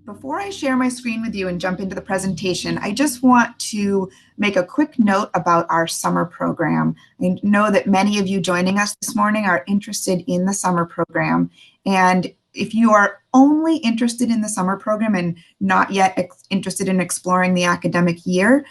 Before I share my screen with you and jump into the presentation, I just want to make a quick note about our summer program. I know that many of you joining us this morning are interested in the summer program. And if you are only interested in the summer program and not yet interested in exploring the academic year,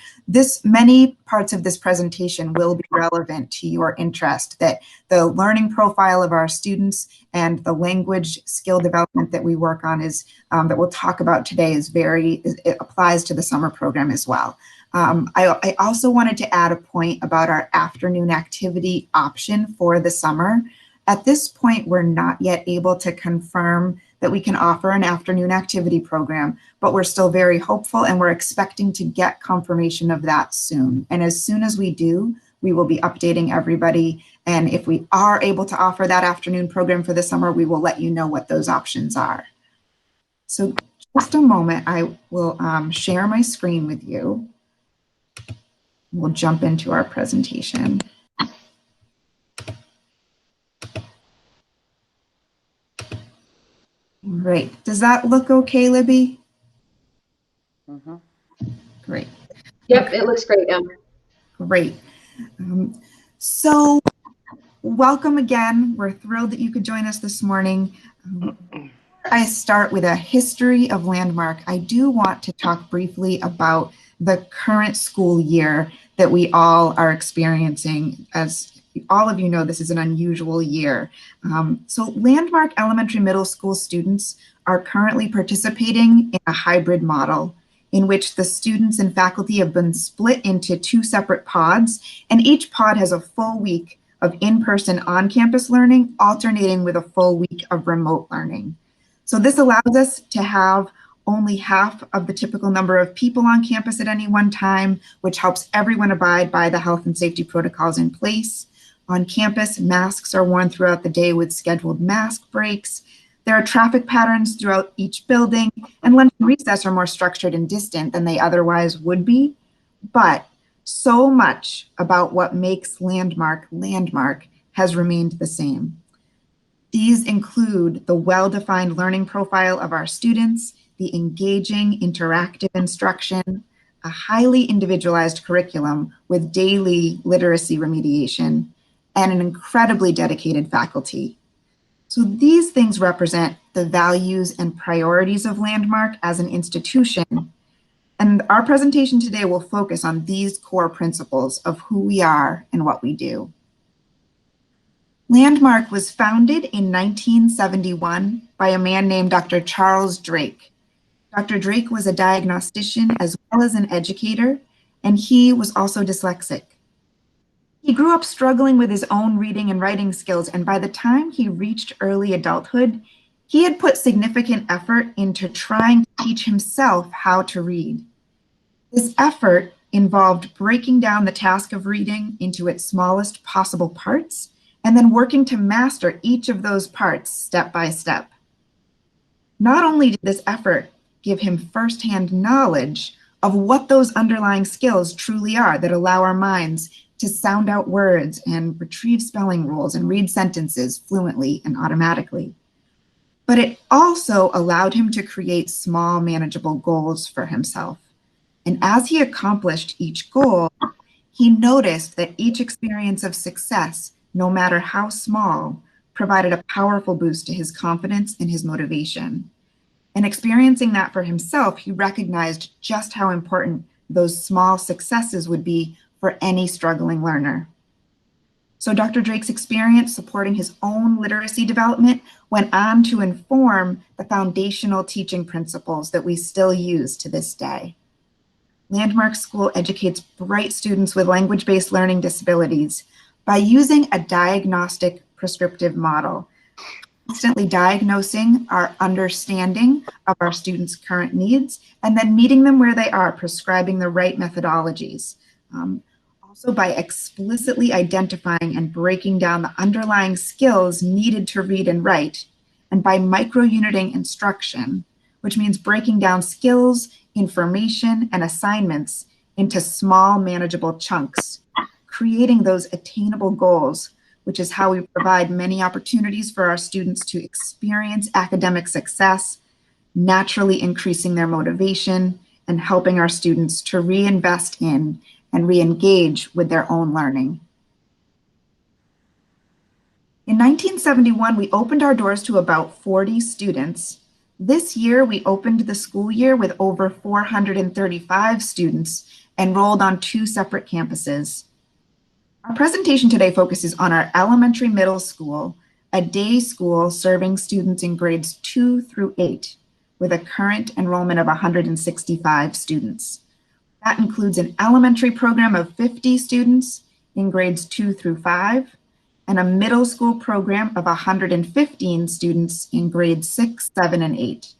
many parts of this presentation will be relevant to your interest, that the learning profile of our students and the language skill development that we work on that we'll talk about today it applies to the summer program as well. I also wanted to add a point about our afternoon activity option for the summer. At this point, we're not yet able to confirm that we can offer an afternoon activity program, but we're still very hopeful and we're expecting to get confirmation of that soon. And as soon as we do, we will be updating everybody. And if we are able to offer that afternoon program for the summer, we will let you know what those options are. So just a moment, I will share my screen with you. We'll jump into our presentation. Great. Does that look okay, Libby? Mm-hmm. Great. Yep, okay. It looks great, Amber. Great. So welcome again. We're thrilled that you could join us this morning. I start with a history of Landmark. I do want to talk briefly about the current school year that we all are experiencing. As all of you know, this is an unusual year. So Landmark Elementary Middle School students are currently participating in a hybrid model in which the students and faculty have been split into two separate pods, and each pod has a full week of in-person on-campus learning alternating with a full week of remote learning. So this allows us to have only half of the typical number of people on campus at any one time, which helps everyone abide by the health and safety protocols in place. On campus, masks are worn throughout the day with scheduled mask breaks. There are traffic patterns throughout each building, and lunch and recess are more structured and distant than they otherwise would be. But so much about what makes Landmark has remained the same. These include the well-defined learning profile of our students, the engaging, interactive instruction, a highly individualized curriculum with daily literacy remediation, and an incredibly dedicated faculty. So these things represent the values and priorities of Landmark as an institution. And our presentation today will focus on these core principles of who we are and what we do. Landmark was founded in 1971 by a man named Dr. Charles Drake. Dr. Drake was a diagnostician as well as an educator, and he was also dyslexic. He grew up struggling with his own reading and writing skills, and by the time he reached early adulthood, he had put significant effort into trying to teach himself how to read. This effort involved breaking down the task of reading into its smallest possible parts, and then working to master each of those parts step by step. Not only did this effort give him firsthand knowledge of what those underlying skills truly are that allow our minds to sound out words and retrieve spelling rules and read sentences fluently and automatically, but it also allowed him to create small, manageable goals for himself. And as he accomplished each goal, he noticed that each experience of success, no matter how small, provided a powerful boost to his confidence and his motivation. And experiencing that for himself, he recognized just how important those small successes would be for any struggling learner. So Dr. Drake's experience supporting his own literacy development went on to inform the foundational teaching principles that we still use to this day. Landmark School educates bright students with language-based learning disabilities by using a diagnostic prescriptive model, constantly diagnosing our understanding of our students' current needs, and then meeting them where they are, prescribing the right methodologies. Also by explicitly identifying and breaking down the underlying skills needed to read and write, and by micro-uniting instruction, which means breaking down skills, information, and assignments into small, manageable chunks, creating those attainable goals, which is how we provide many opportunities for our students to experience academic success, naturally increasing their motivation and helping our students to reinvest in and re-engage with their own learning. In 1971, we opened our doors to about 40 students. This year, we opened the school year with over 435 students enrolled on 2 separate campuses. Our presentation today focuses on our elementary middle school, a day school serving students in grades 2 through 8, with a current enrollment of 165 students. That includes an elementary program of 50 students in grades 2 through 5, and a middle school program of 115 students in grades 6, 7, and 8.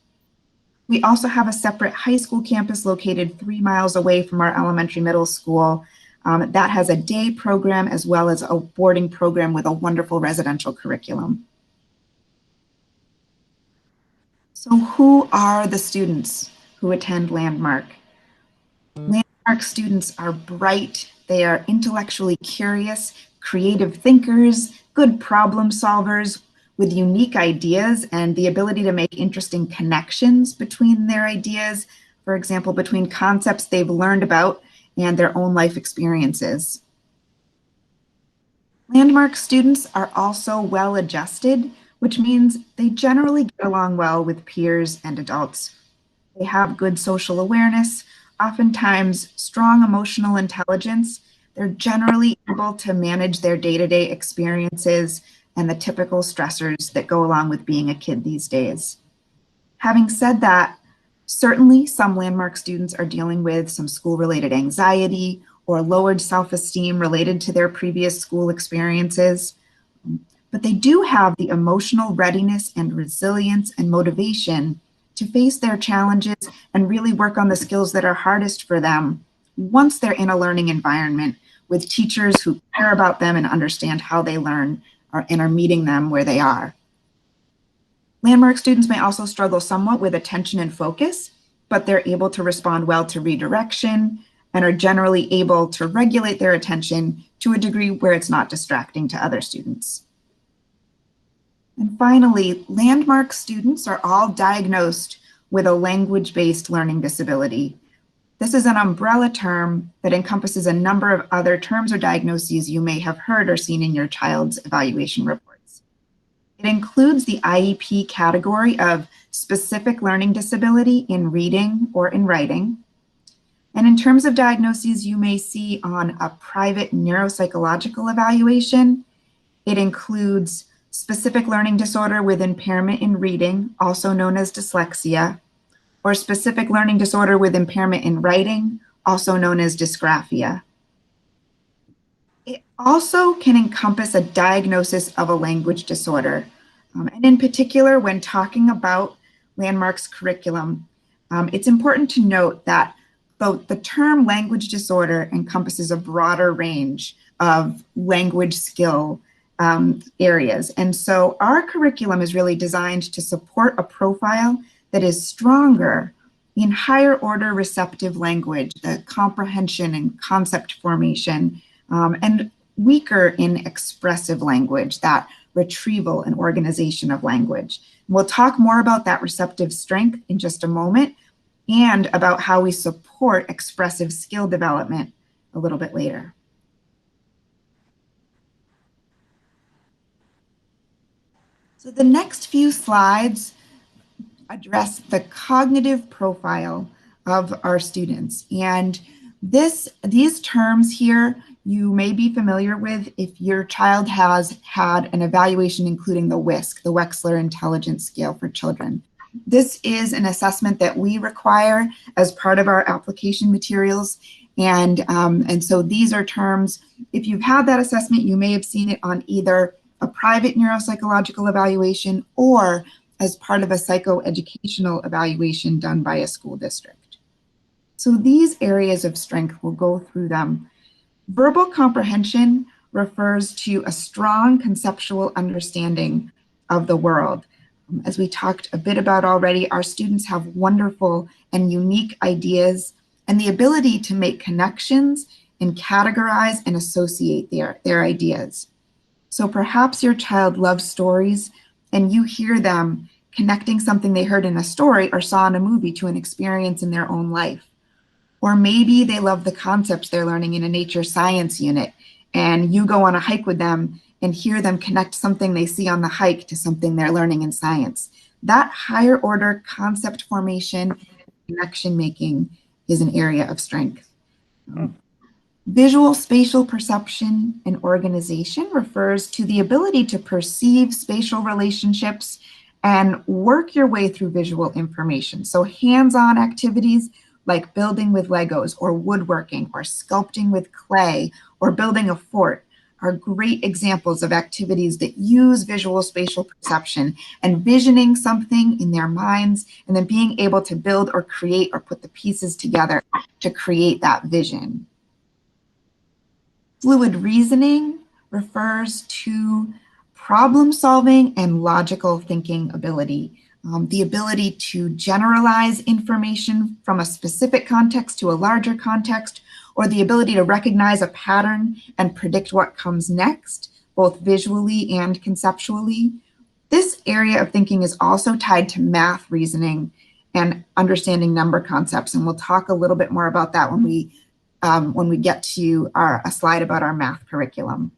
We also have a separate high school campus located 3 miles away from our elementary middle school that has a day program as well as a boarding program with a wonderful residential curriculum. So who are the students who attend Landmark? Landmark students are bright, they are intellectually curious, creative thinkers, good problem solvers with unique ideas and the ability to make interesting connections between their ideas, for example, between concepts they've learned about and their own life experiences. Landmark students are also well-adjusted, which means they generally get along well with peers and adults. They have good social awareness, oftentimes strong emotional intelligence. They're generally able to manage their day-to-day experiences and the typical stressors that go along with being a kid these days. Having said that, certainly some Landmark students are dealing with some school-related anxiety or lowered self-esteem related to their previous school experiences. But they do have the emotional readiness and resilience and motivation to face their challenges and really work on the skills that are hardest for them once they're in a learning environment with teachers who care about them and understand how they learn and are meeting them where they are. Landmark students may also struggle somewhat with attention and focus, but they're able to respond well to redirection and are generally able to regulate their attention to a degree where it's not distracting to other students. And finally, Landmark students are all diagnosed with a language-based learning disability. This is an umbrella term that encompasses a number of other terms or diagnoses you may have heard or seen in your child's evaluation reports. It includes the IEP category of specific learning disability in reading or in writing. And in terms of diagnoses you may see on a private neuropsychological evaluation, it includes specific learning disorder with impairment in reading, also known as dyslexia, or specific learning disorder with impairment in writing, also known as dysgraphia. It also can encompass a diagnosis of a language disorder. And in particular, when talking about Landmark's curriculum, it's important to note that the term language disorder encompasses a broader range of language skill areas. And so our curriculum is really designed to support a profile that is stronger in higher order receptive language, the comprehension and concept formation, and weaker in expressive language, that retrieval and organization of language. We'll talk more about that receptive strength in just a moment and about how we support expressive skill development a little bit later. So the next few slides address the cognitive profile of our students. And these terms here you may be familiar with if your child has had an evaluation including the WISC, the Wechsler Intelligence Scale for Children. This is an assessment that we require as part of our application materials. And so these are terms, if you've had that assessment, you may have seen it on either a private neuropsychological evaluation or as part of a psychoeducational evaluation done by a school district. So these areas of strength, we'll go through them. Verbal comprehension refers to a strong conceptual understanding of the world. As we talked a bit about already, our students have wonderful and unique ideas and the ability to make connections and categorize and associate their ideas. So perhaps your child loves stories and you hear them connecting something they heard in a story or saw in a movie to an experience in their own life. Or maybe they love the concepts they're learning in a nature science unit, and you go on a hike with them and hear them connect something they see on the hike to something they're learning in science. That higher order concept formation, connection making is an area of strength. Visual spatial perception and organization refers to the ability to perceive spatial relationships and work your way through visual information. So hands-on activities like building with Legos or woodworking or sculpting with clay or building a fort are great examples of activities that use visual spatial perception and visioning something in their minds and then being able to build or create or put the pieces together to create that vision. Fluid reasoning refers to problem solving and logical thinking ability. The ability to generalize information from a specific context to a larger context, or the ability to recognize a pattern and predict what comes next, both visually and conceptually. This area of thinking is also tied to math reasoning and understanding number concepts, and we'll talk a little bit more about that when we get to a slide about our math curriculum.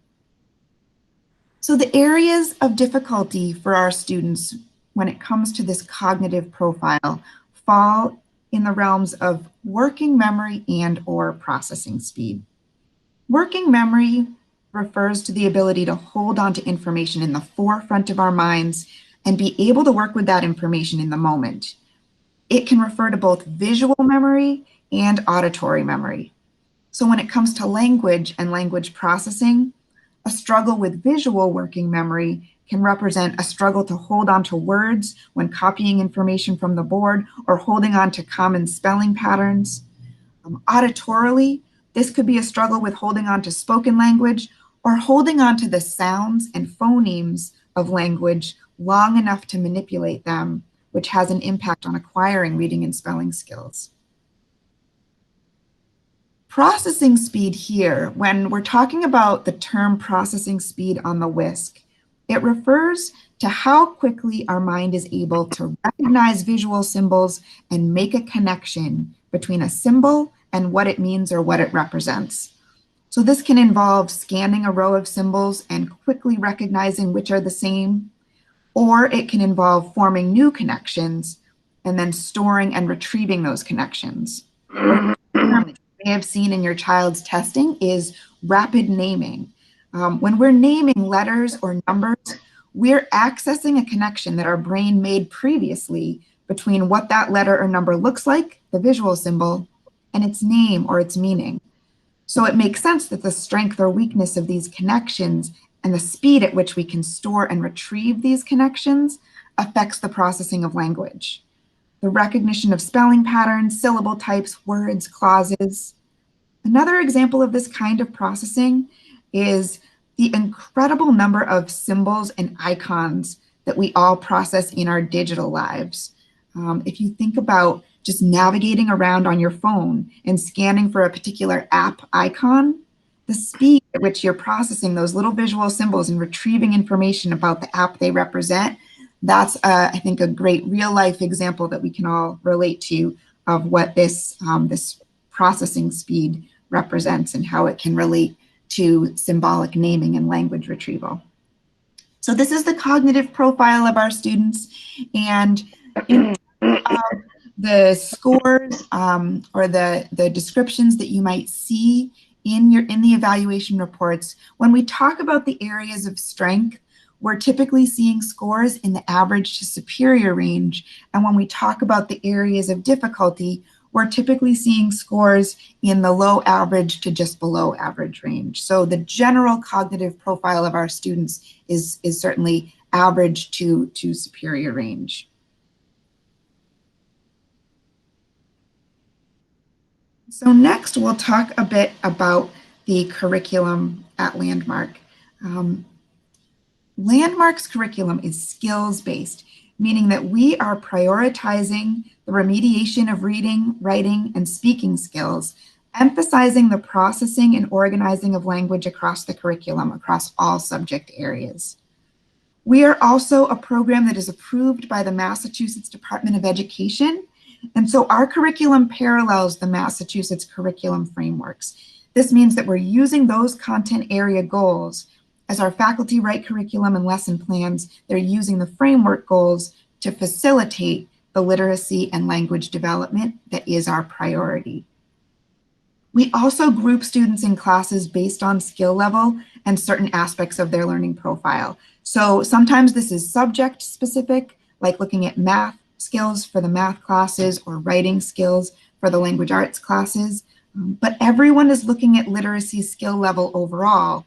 So the areas of difficulty for our students when it comes to this cognitive profile fall in the realms of working memory and or processing speed. Working memory refers to the ability to hold on to information in the forefront of our minds and be able to work with that information in the moment. It can refer to both visual memory and auditory memory. So when it comes to language and language processing, a struggle with visual working memory can represent a struggle to hold on to words when copying information from the board or holding on to common spelling patterns. Auditorily, this could be a struggle with holding on to spoken language or holding on to the sounds and phonemes of language long enough to manipulate them, which has an impact on acquiring reading and spelling skills. Processing speed here, when we're talking about the term processing speed on the WISC, it refers to how quickly our mind is able to recognize visual symbols and make a connection between a symbol and what it means or what it represents. So this can involve scanning a row of symbols and quickly recognizing which are the same, or it can involve forming new connections and then storing and retrieving those connections. May have seen in your child's testing is rapid naming. When we're naming letters or numbers, we're accessing a connection that our brain made previously between what that letter or number looks like, the visual symbol, and its name or its meaning. So it makes sense that the strength or weakness of these connections and the speed at which we can store and retrieve these connections affects the processing of language. The recognition of spelling patterns, syllable types, words, clauses. Another example of this kind of processing is the incredible number of symbols and icons that we all process in our digital lives. If you think about just navigating around on your phone and scanning for a particular app icon, the speed at which you're processing those little visual symbols and retrieving information about the app they represent, that's, I think, a great real-life example that we can all relate to of what this processing speed represents and how it can relate to symbolic naming and language retrieval. So this is the cognitive profile of our students, and in the scores or the descriptions that you might see in the evaluation reports, when we talk about the areas of strength, we're typically seeing scores in the average to superior range. And when we talk about the areas of difficulty, we're typically seeing scores in the low average to just below average range. So the general cognitive profile of our students is certainly average to superior range. So next we'll talk a bit about the curriculum at Landmark. Landmark's curriculum is skills-based, meaning that we are prioritizing the remediation of reading, writing, and speaking skills, emphasizing the processing and organizing of language across the curriculum, across all subject areas. We are also a program that is approved by the Massachusetts Department of Education. And so our curriculum parallels the Massachusetts curriculum frameworks. This means that we're using those content area goals as our faculty write curriculum and lesson plans. They're using the framework goals to facilitate the literacy and language development that is our priority. We also group students in classes based on skill level and certain aspects of their learning profile. So sometimes this is subject specific, like looking at math skills for the math classes or writing skills for the language arts classes. But everyone is looking at literacy skill level overall.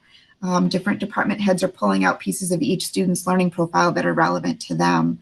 Different department heads are pulling out pieces of each student's learning profile that are relevant to them.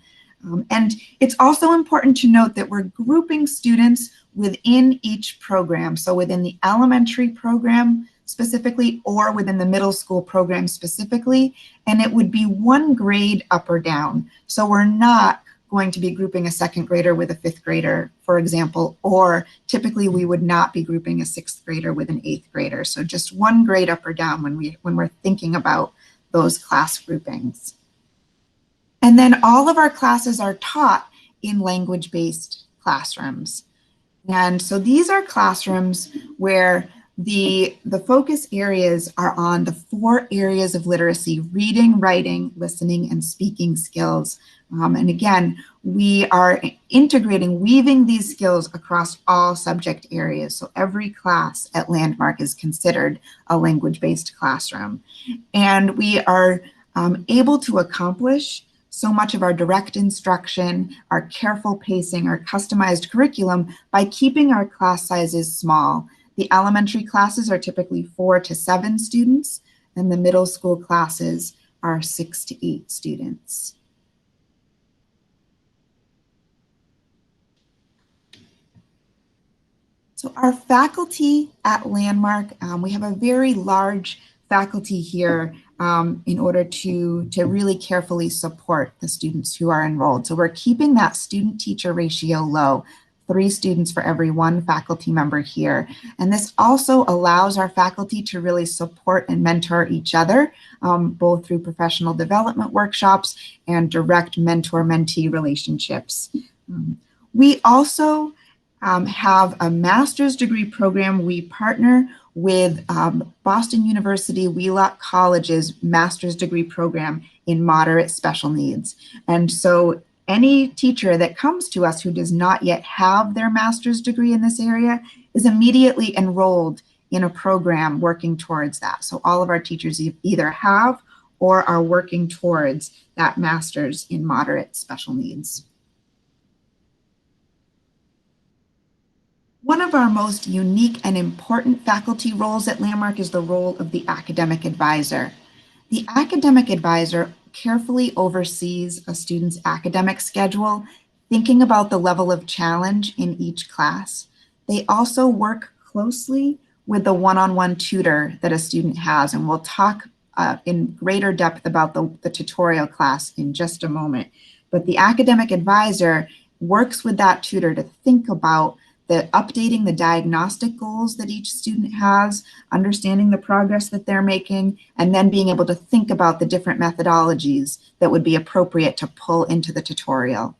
And it's also important to note that we're grouping students within each program. So within the elementary program specifically, or within the middle school program specifically, and it would be one grade up or down. So we're not going to be grouping a second grader with a fifth grader, for example, or typically we would not be grouping a sixth grader with an eighth grader. So just one grade up or down when we're thinking about those class groupings. And then all of our classes are taught in language-based classrooms. And so these are classrooms where the focus areas are on the 4 areas of literacy: reading, writing, listening, and speaking skills. And again, we are integrating, weaving these skills across all subject areas. So every class at Landmark is considered a language-based classroom. And we are able to accomplish so much of our direct instruction, our careful pacing, our customized curriculum by keeping our class sizes small. The elementary classes are typically 4 to 7 students, and the middle school classes are 6 to 8 students. So our faculty at Landmark, we have a very large faculty here in order to really carefully support the students who are enrolled. So we're keeping that student-teacher ratio low, 3 students for every 1 faculty member here. And this also allows our faculty to really support and mentor each other, both through professional development workshops and direct mentor-mentee relationships. We also have a master's degree program. We partner with Boston University Wheelock College's master's degree program in moderate special needs. And so any teacher that comes to us who does not yet have their master's degree in this area is immediately enrolled in a program working towards that. So all of our teachers either have or are working towards that master's in moderate special needs. One of our most unique and important faculty roles at Landmark is the role of the academic advisor. The academic advisor carefully oversees a student's academic schedule, thinking about the level of challenge in each class. They also work closely with the one-on-one tutor that a student has, and we'll talk in greater depth about the tutorial class in just a moment. But the academic advisor works with that tutor to think about updating the diagnostic goals that each student has, understanding the progress that they're making, and then being able to think about the different methodologies that would be appropriate to pull into the tutorial.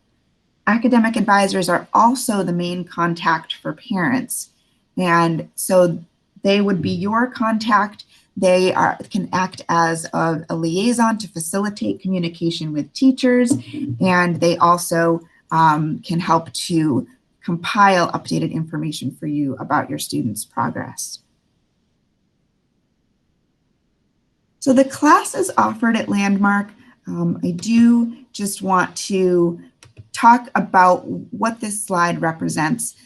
Academic advisors are also the main contact for parents. And so they would be your contact. They can act as a liaison to facilitate communication with teachers, and they also can help to compile updated information for you about your students' progress. So the classes offered at Landmark, I do just want to talk about what this slide represents.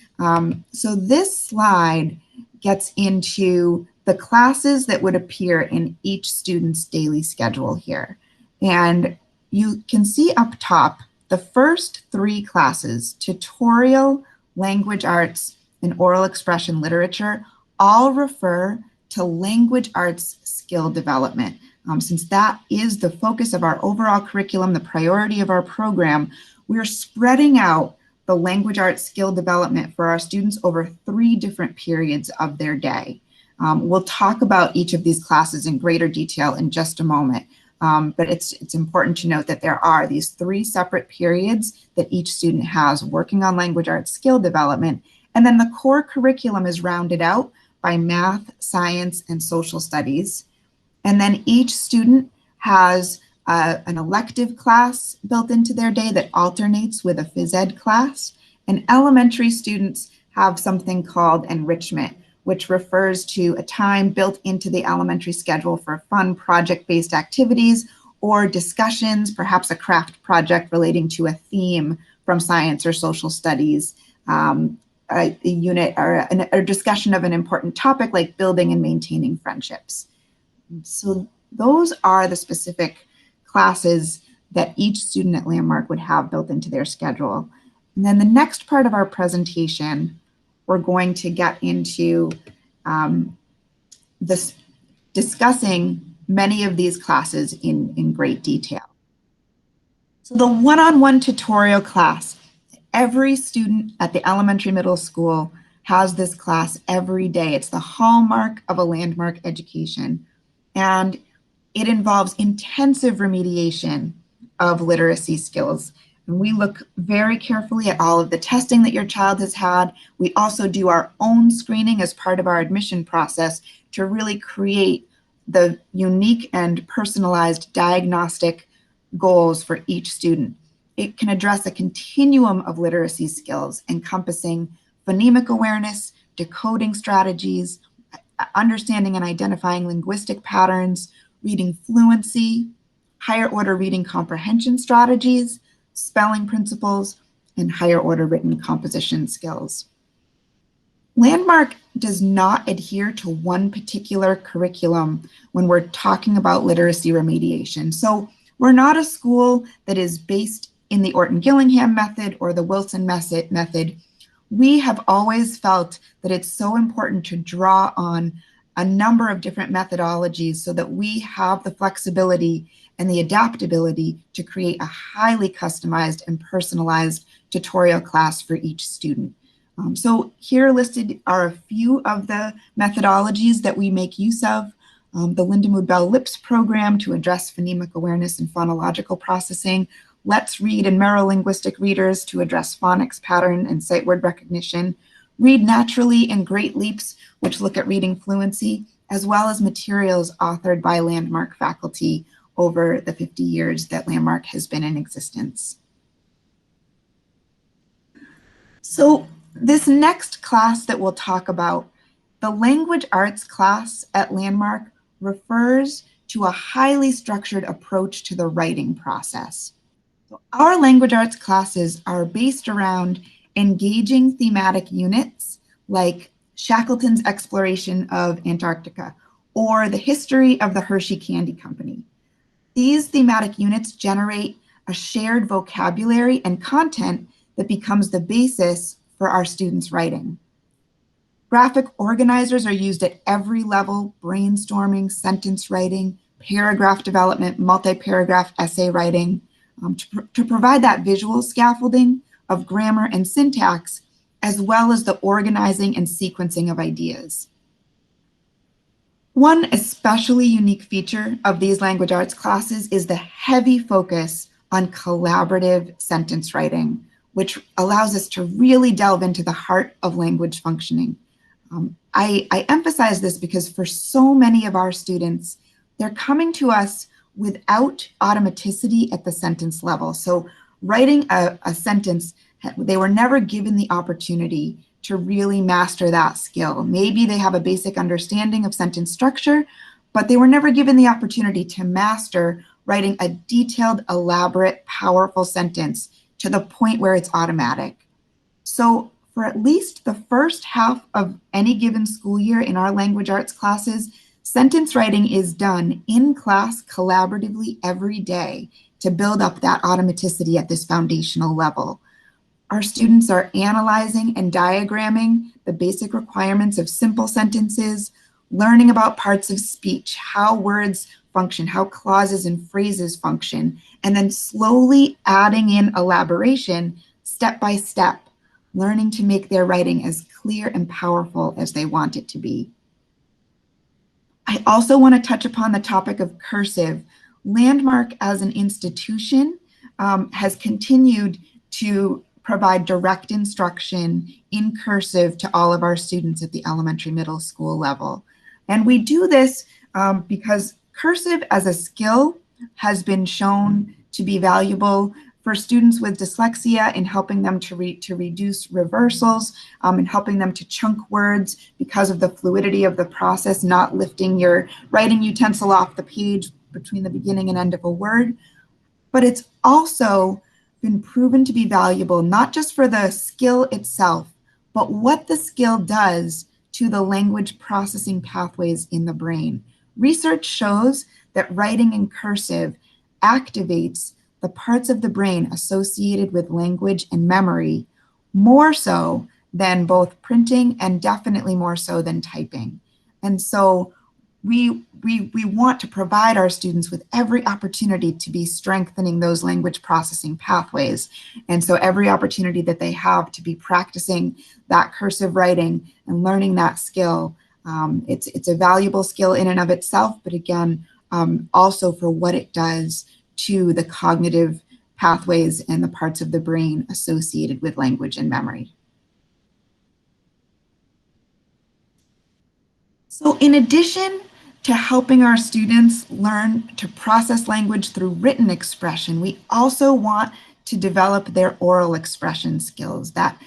So this slide gets into the classes that would appear in each student's daily schedule here. And you can see up top, the first 3 classes, tutorial, language arts, and oral expression literature, all refer to language arts skill development. Since that is the focus of our overall curriculum, the priority of our program, we're spreading out the language arts skill development for our students over 3 different periods of their day. We'll talk about each of these classes in greater detail in just a moment. but it's important to note that there are these 3 separate periods that each student has working on language arts skill development, and then the core curriculum is rounded out by math, science, and social studies. And then each student has an elective class built into their day that alternates with a phys ed class. And elementary students have something called enrichment, which refers to a time built into the elementary schedule for fun project-based activities or discussions, perhaps a craft project relating to a theme from science or social studies, a unit or a discussion of an important topic like building and maintaining friendships. So those are the specific classes that each student at Landmark would have built into their schedule. And then the next part of our presentation, we're going to get into discussing many of these classes in great detail. So the one-on-one tutorial class, every student at the elementary middle school has this class every day. It's the hallmark of a Landmark education. And it involves intensive remediation of literacy skills. And we look very carefully at all of the testing that your child has had. We also do our own screening as part of our admission process to really create the unique and personalized diagnostic goals for each student. It can address a continuum of literacy skills encompassing phonemic awareness, decoding strategies, understanding and identifying linguistic patterns, reading fluency, higher order reading comprehension strategies, spelling principles, and higher order written composition skills. Landmark does not adhere to one particular curriculum when we're talking about literacy remediation. So we're not a school that is based in the Orton-Gillingham method or the Wilson method. We have always felt that it's so important to draw on a number of different methodologies so that we have the flexibility and the adaptability to create a highly customized and personalized tutorial class for each student. So here listed are a few of the methodologies that we make use of. The Linda Bell LIPS program to address phonemic awareness and phonological processing, Let's Read and Merrill Linguistic Readers to address phonics pattern and sight word recognition, Read Naturally and Great Leaps, which look at reading fluency, as well as materials authored by Landmark faculty over the 50 years that Landmark has been in existence. So this next class that we'll talk about, the language arts class at Landmark, refers to a highly structured approach to the writing process. So our language arts classes are based around engaging thematic units like Shackleton's exploration of Antarctica or the history of the Hershey Candy Company. These thematic units generate a shared vocabulary and content that becomes the basis for our students' writing. Graphic organizers are used at every level: brainstorming, sentence writing, paragraph development, multi-paragraph essay writing, to provide that visual scaffolding of grammar and syntax, as well as the organizing and sequencing of ideas. One especially unique feature of these language arts classes is the heavy focus on collaborative sentence writing, which allows us to really delve into the heart of language functioning. I emphasize this because for so many of our students, they're coming to us without automaticity at the sentence level. So writing a sentence, they were never given the opportunity to really master that skill. Maybe they have a basic understanding of sentence structure, but they were never given the opportunity to master writing a detailed, elaborate, powerful sentence to the point where it's automatic. So for at least the first half of any given school year in our language arts classes, sentence writing is done in class collaboratively every day to build up that automaticity at this foundational level. Our students are analyzing and diagramming the basic requirements of simple sentences, learning about parts of speech, how words function, how clauses and phrases function, and then slowly adding in elaboration step by step, learning to make their writing as clear and powerful as they want it to be. I also want to touch upon the topic of cursive, Landmark as an institution has continued to provide direct instruction in cursive to all of our students at the elementary middle school level. And we do this because cursive as a skill has been shown to be valuable for students with dyslexia in helping them to reduce reversals, and helping them to chunk words because of the fluidity of the process, not lifting your writing utensil off the page between the beginning and end of a word. But it's also been proven to be valuable, not just for the skill itself, but what the skill does to the language processing pathways in the brain. Research shows that writing in cursive activates the parts of the brain associated with language and memory more so than both printing, and definitely more so than typing. And so we want to provide our students with every opportunity to be strengthening those language processing pathways. And so every opportunity that they have to be practicing that cursive writing and learning that skill, it's a valuable skill in and of itself, but again, also for what it does to the cognitive pathways and the parts of the brain associated with language and memory. So in addition to helping our students learn to process language through written expression, we also want to develop their oral expression skills, that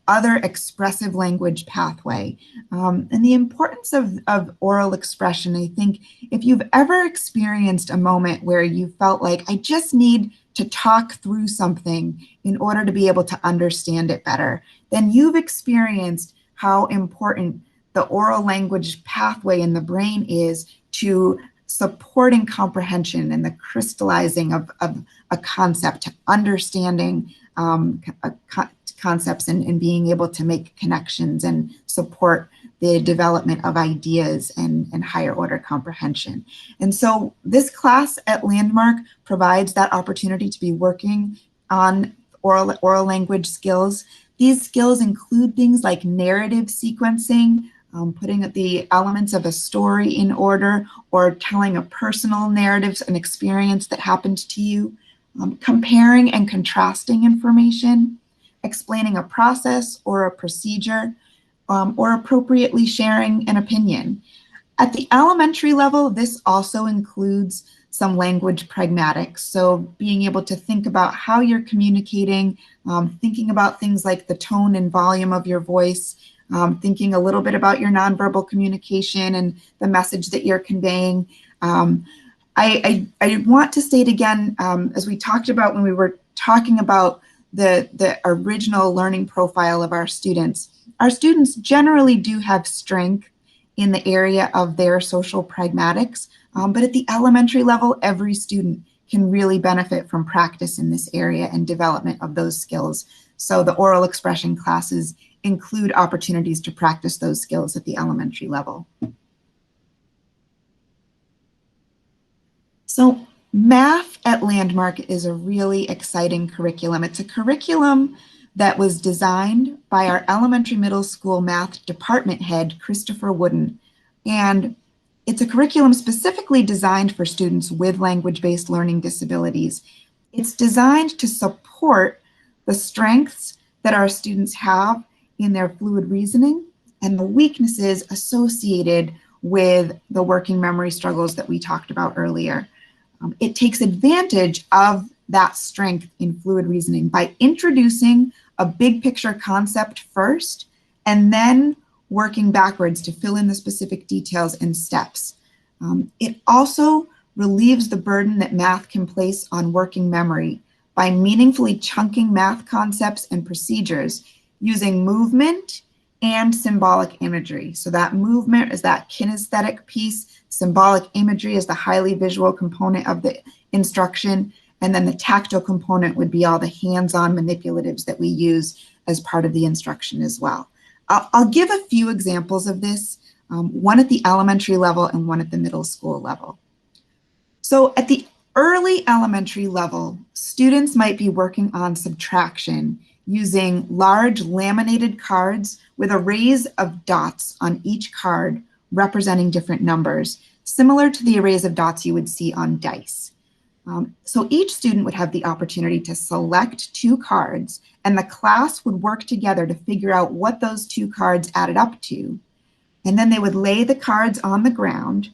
other expressive language pathway. And the importance of oral expression, I think if you've ever experienced a moment where you felt like, I just need to talk through something in order to be able to understand it better, then you've experienced how important the oral language pathway in the brain is to supporting comprehension and the crystallizing of a concept, to understanding concepts and being able to make connections and support the development of ideas and higher order comprehension. And so this class at Landmark provides that opportunity to be working on oral language skills. These skills include things like narrative sequencing, putting the elements of a story in order, or telling a personal narrative, an experience that happened to you, comparing and contrasting information, explaining a process or a procedure, or appropriately sharing an opinion. At the elementary level, this also includes some language pragmatics. So being able to think about how you're communicating, thinking about things like the tone and volume of your voice, thinking a little bit about your nonverbal communication and the message that you're conveying. I want to state again, as we talked about when we were talking about the original learning profile of our students generally do have strength in the area of their social pragmatics, but at the elementary level, every student can really benefit from practice in this area and development of those skills. So the oral expression classes include opportunities to practice those skills at the elementary level. So math at Landmark is a really exciting curriculum. It's a curriculum that was designed by our elementary middle school math department head, Christopher Wooden. And it's a curriculum specifically designed for students with language-based learning disabilities. It's designed to support the strengths that our students have in their fluid reasoning and the weaknesses associated with the working memory struggles that we talked about earlier. It takes advantage of that strength in fluid reasoning by introducing a big picture concept first and then working backwards to fill in the specific details and steps. It also relieves the burden that math can place on working memory by meaningfully chunking math concepts and procedures using movement and symbolic imagery. So that movement is that kinesthetic piece, symbolic imagery is the highly visual component of the instruction, and then the tactile component would be all the hands-on manipulatives that we use as part of the instruction as well. I'll give a few examples of this, one at the elementary level and one at the middle school level. So at the early elementary level, students might be working on subtraction using large laminated cards with arrays of dots on each card representing different numbers. similar to the arrays of dots you would see on dice. So each student would have the opportunity to select 2 cards, and the class would work together to figure out what those 2 cards added up to. And then they would lay the cards on the ground,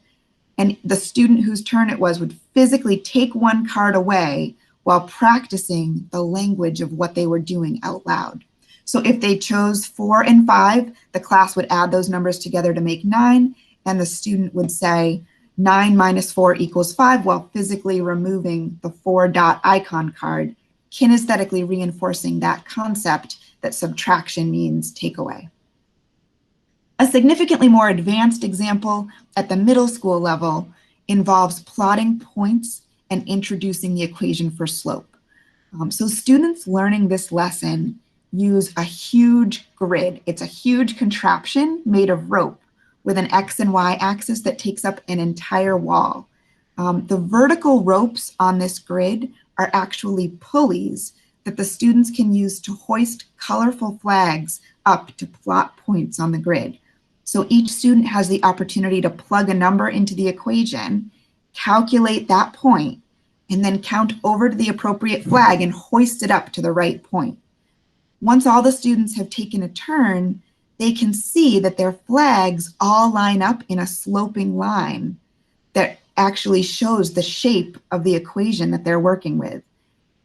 and the student whose turn it was would physically take 1 card away while practicing the language of what they were doing out loud. So if they chose 4 and 5, the class would add those numbers together to make 9, and the student would say 9 minus 4 equals 5 while physically removing the 4 dot icon card, kinesthetically reinforcing that concept that subtraction means take away. A significantly more advanced example at the middle school level involves plotting points and introducing the equation for slope. So students learning this lesson use a huge grid. It's a huge contraption made of rope with an X and Y axis that takes up an entire wall. The vertical ropes on this grid are actually pulleys that the students can use to hoist colorful flags up to plot points on the grid. So each student has the opportunity to plug a number into the equation, calculate that point, and then count over to the appropriate flag and hoist it up to the right point. Once all the students have taken a turn, they can see that their flags all line up in a sloping line that actually shows the shape of the equation that they're working with.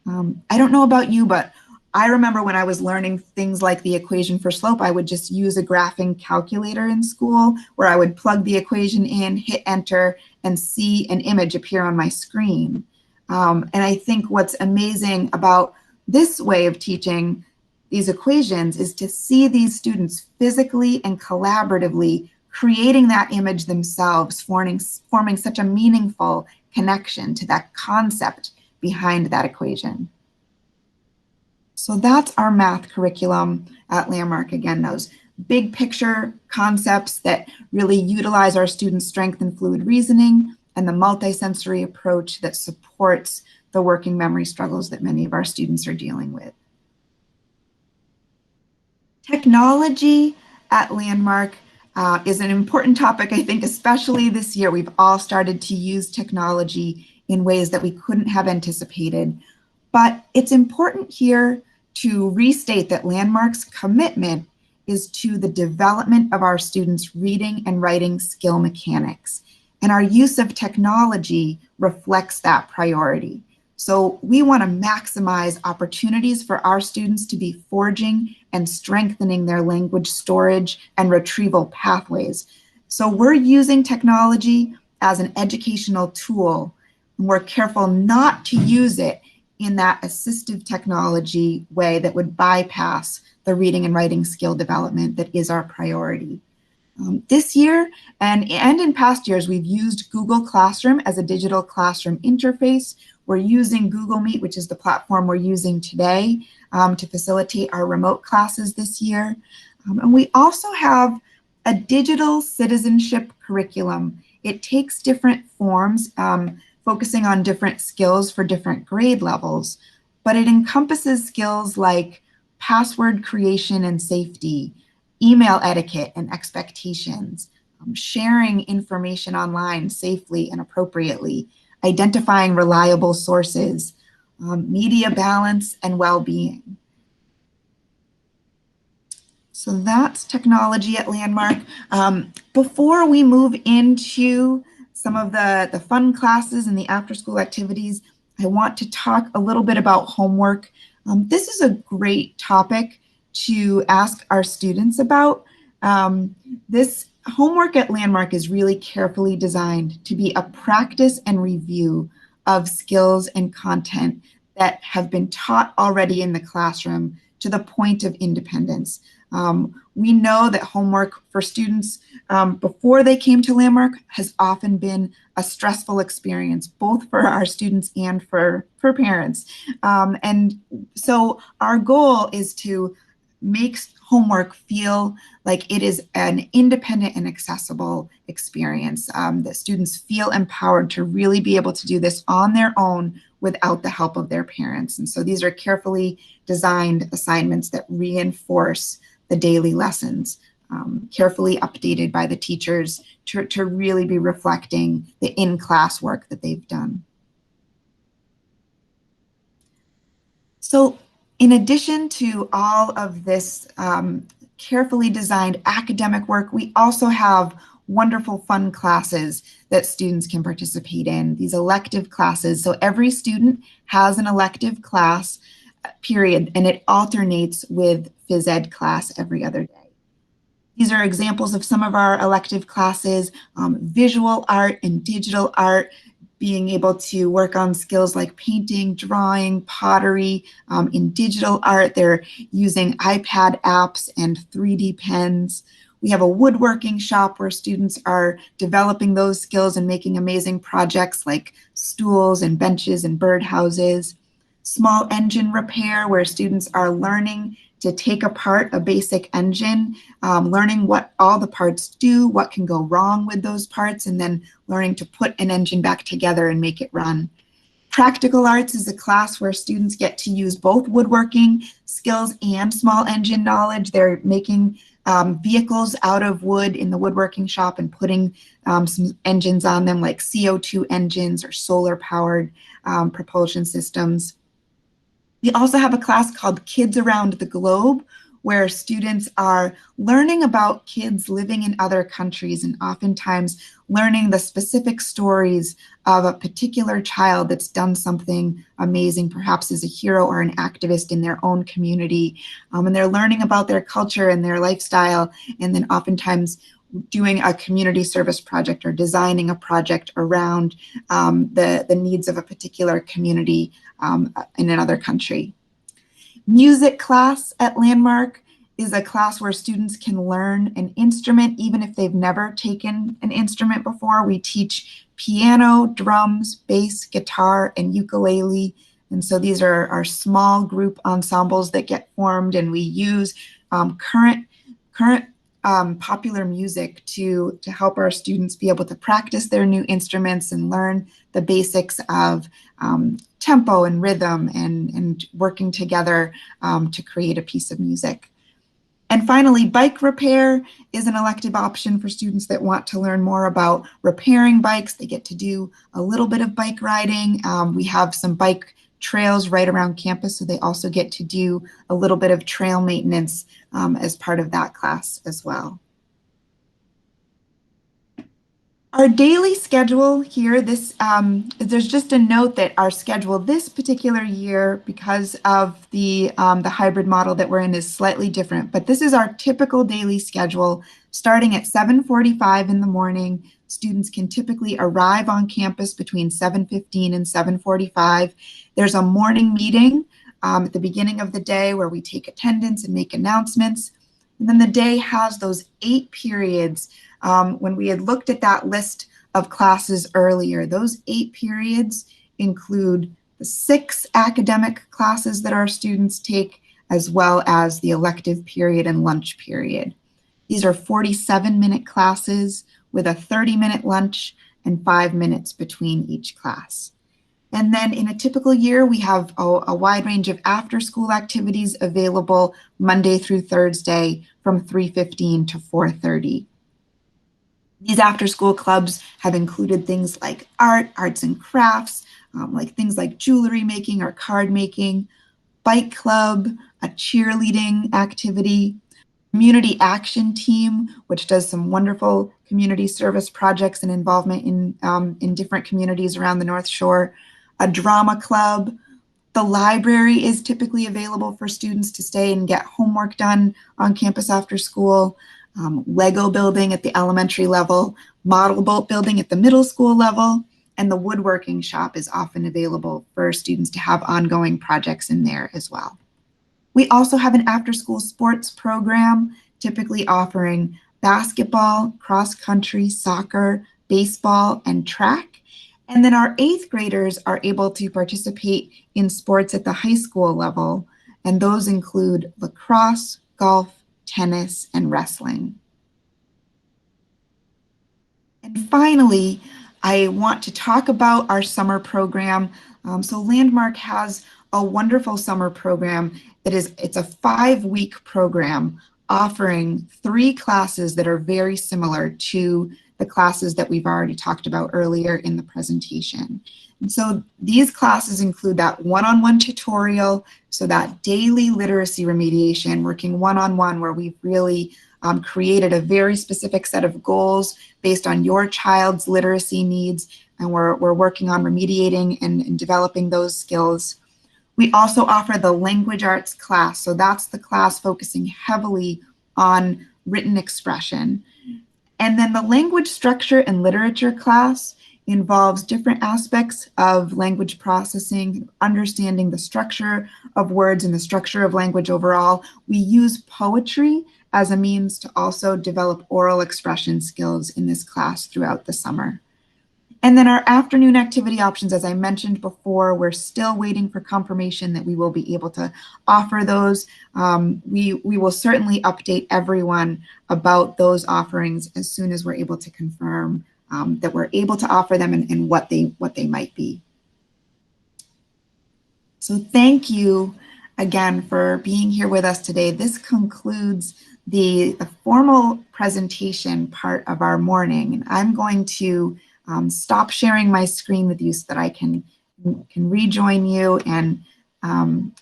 I don't know about you, but I remember when I was learning things like the equation for slope, I would just use a graphing calculator in school where I would plug the equation in, hit enter, and see an image appear on my screen. And I think what's amazing about this way of teaching these equations is to see these students physically and collaboratively creating that image themselves, forming such a meaningful connection to that concept behind that equation. So that's our math curriculum at Landmark. Again, those big picture concepts that really utilize our students' strength and fluid reasoning, and the multisensory approach that supports the working memory struggles that many of our students are dealing with. Technology at Landmark is an important topic, I think, especially this year. We've all started to use technology in ways that we couldn't have anticipated. But it's important here to restate that Landmark's commitment is to the development of our students' reading and writing skill mechanics. And our use of technology reflects that priority. So we want to maximize opportunities for our students to be forging and strengthening their language storage and retrieval pathways. So we're using technology as an educational tool, and we're careful not to use it in that assistive technology way that would bypass the reading and writing skill development that is our priority. This year and in past years, we've used Google Classroom as a digital classroom interface. We're using Google Meet, which is the platform we're using today, to facilitate our remote classes this year. And we also have a digital citizenship curriculum. It takes different forms, focusing on different skills for different grade levels, but it encompasses skills like password creation and safety, email etiquette and expectations, sharing information online safely and appropriately, identifying reliable sources, media balance, and well-being. So that's technology at Landmark. Before we move into some of the fun classes and the after-school activities, I want to talk a little bit about homework. This is a great topic to ask our students about. This homework at Landmark is really carefully designed to be a practice and review of skills and content that have been taught already in the classroom to the point of independence. We know that homework for students before they came to Landmark has often been a stressful experience, both for our students and for parents. And so our goal is to make homework feel like it is an independent and accessible experience, that students feel empowered to really be able to do this on their own without the help of their parents. And so these are carefully designed assignments that reinforce the daily lessons carefully updated by the teachers to really be reflecting the in-class work that they've done. So in addition to all of this carefully designed academic work, we also have wonderful fun classes that students can participate in, these elective classes. So every student has an elective class period, and it alternates with phys ed class every other day. These are examples of some of our elective classes: visual art and digital art, being able to work on skills like painting, drawing, pottery. In digital art, they're using iPad apps and 3D pens. We have a woodworking shop where students are developing those skills and making amazing projects like stools and benches and birdhouses. Small engine repair, where students are learning to take apart a basic engine, learning what all the parts do, what can go wrong with those parts, and then learning to put an engine back together and make it run. Practical arts is a class where students get to use both woodworking skills and small engine knowledge. They're making vehicles out of wood in the woodworking shop and putting some engines on them, like CO2 engines or solar-powered propulsion systems. We also have a class called Kids Around the Globe, where students are learning about kids living in other countries and oftentimes learning the specific stories of a particular child that's done something amazing, perhaps as a hero or an activist in their own community. And they're learning about their culture and their lifestyle, and then oftentimes doing a community service project or designing a project around the needs of a particular community in another country. Music class at Landmark is a class where students can learn an instrument even if they've never taken an instrument before. We teach piano, drums, bass, guitar, and ukulele. And so these are our small group ensembles that get formed, and we use current popular music to help our students be able to practice their new instruments and learn the basics of tempo and rhythm and working together to create a piece of music. And finally, bike repair is an elective option for students that want to learn more about repairing bikes. They get to do a little bit of bike riding. We have some bike trails right around campus, so they also get to do a little bit of trail maintenance as part of that class as well. Our daily schedule here, there's just a note that our schedule this particular year, because of the hybrid model that we're in, is slightly different. But this is our typical daily schedule. Starting at 7:45 in the morning, students can typically arrive on campus between 7:15 and 7:45. There's a morning meeting at the beginning of the day where we take attendance and make announcements. And then the day has those 8 periods. When we had looked at that list of classes earlier, those 8 periods include the 6 academic classes that our students take, as well as the elective period and lunch period. These are 47-minute classes with a 30-minute lunch and 5 minutes between each class. And then in a typical year, we have a wide range of after-school activities available Monday through Thursday from 3:15 to 4:30. These after-school clubs have included things like arts and crafts, like things like jewelry making or card making, bike club, a cheerleading activity, community action team, which does some wonderful community service projects and involvement in different communities around the North Shore, a drama club. The library is typically available for students to stay and get homework done on campus after school. Lego building at the elementary level, model boat building at the middle school level, and the woodworking shop is often available for students to have ongoing projects in there as well. We also have an after-school sports program, typically offering basketball, cross-country, soccer, baseball, and track. And then our 8th graders are able to participate in sports at the high school level, and those include lacrosse, golf, tennis, and wrestling. And finally, I want to talk about our summer program. So Landmark has a wonderful summer program it's a 5-week program offering 3 classes that are very similar to the classes that we've already talked about earlier in the presentation. And so these classes include that one-on-one tutorial, so that daily literacy remediation, working one-on-one, where we've really created a very specific set of goals based on your child's literacy needs, and we're working on remediating and developing those skills. We also offer the language arts class, so that's the class focusing heavily on written expression. And then the language structure and literature class involves different aspects of language processing, understanding the structure of words and the structure of language overall. We use poetry as a means to also develop oral expression skills in this class throughout the summer. And then our afternoon activity options, as I mentioned before, we're still waiting for confirmation that we will be able to offer those. We will certainly update everyone about those offerings as soon as we're able to confirm that we're able to offer them and what they might be. So thank you again for being here with us today. This concludes the formal presentation part of our morning, and I'm going to stop sharing my screen with you so that I can rejoin you, and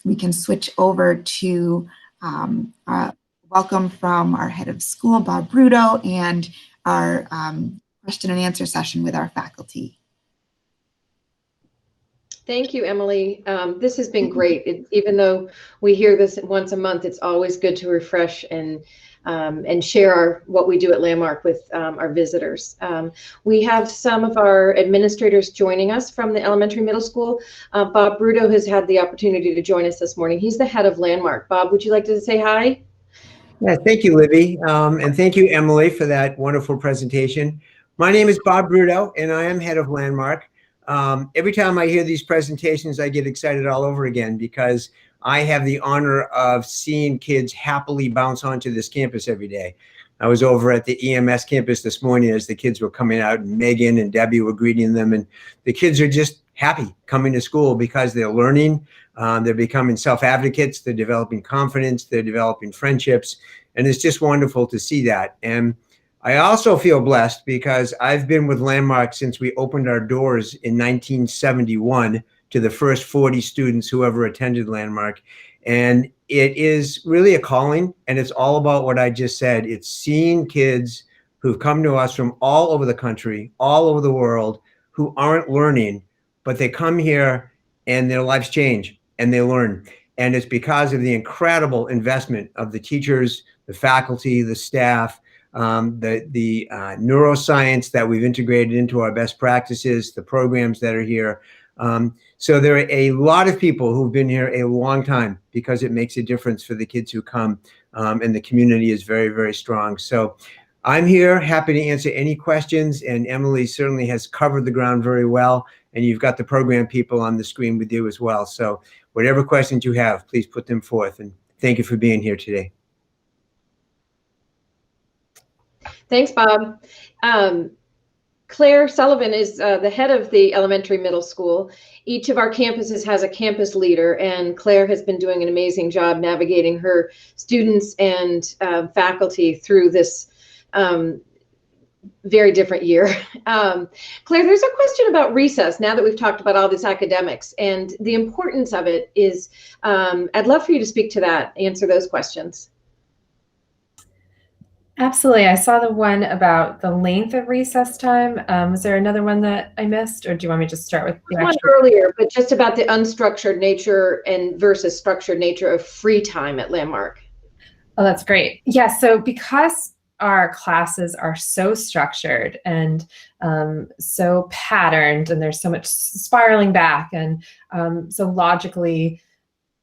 we can switch over to welcome from our head of school, Bob Bruto, and our question and answer session with our faculty. Thank you, Emily. This has been great. Even though we hear this once a month, it's always good to refresh and share what we do at Landmark with our visitors. We have some of our administrators joining us from the elementary middle school. Bob Bruto has had the opportunity to join us this morning. He's the head of Landmark. Bob, would you like to say hi? Yeah, thank you, Libby. And thank you, Emily, for that wonderful presentation. My name is Bob Bruto, and I am head of Landmark. Every time I hear these presentations, I get excited all over again because I have the honor of seeing kids happily bounce onto this campus every day. I was over at the EMS campus this morning as the kids were coming out, and Megan and Debbie were greeting them, and the kids are just happy coming to school because they're learning, they're becoming self-advocates, they're developing confidence, they're developing friendships, and it's just wonderful to see that. And I also feel blessed because I've been with Landmark since we opened our doors in 1971 to the first 40 students who ever attended Landmark. And it is really a calling, and it's all about what I just said. It's seeing kids who've come to us from all over the country, all over the world, who aren't learning, but they come here and their lives change and they learn. And it's because of the incredible investment of the teachers, the faculty, the staff, the neuroscience that we've integrated into our best practices, the programs that are here. So there are a lot of people who've been here a long time because it makes a difference for the kids who come, and the community is very, very strong. So I'm here, happy to answer any questions, and Emily certainly has covered the ground very well, and you've got the program people on the screen with you as well. So whatever questions you have, please put them forth, and thank you for being here today. Thanks, Bob. Claire Sullivan is the head of the elementary middle school. Each of our campuses has a campus leader, and Claire has been doing an amazing job navigating her students and faculty through this very different year. Claire, there's a question about recess now that we've talked about all this academics and the importance of it is, I'd love for you to speak to that, answer those questions. Absolutely. I saw the one about the length of recess time. Was there another one that I missed, or do you want me to just start with the one earlier, but just about the unstructured nature and versus structured nature of free time at Landmark? Oh, that's great. Yeah, so because our classes are so structured and so patterned, and there's so much spiraling back and so logically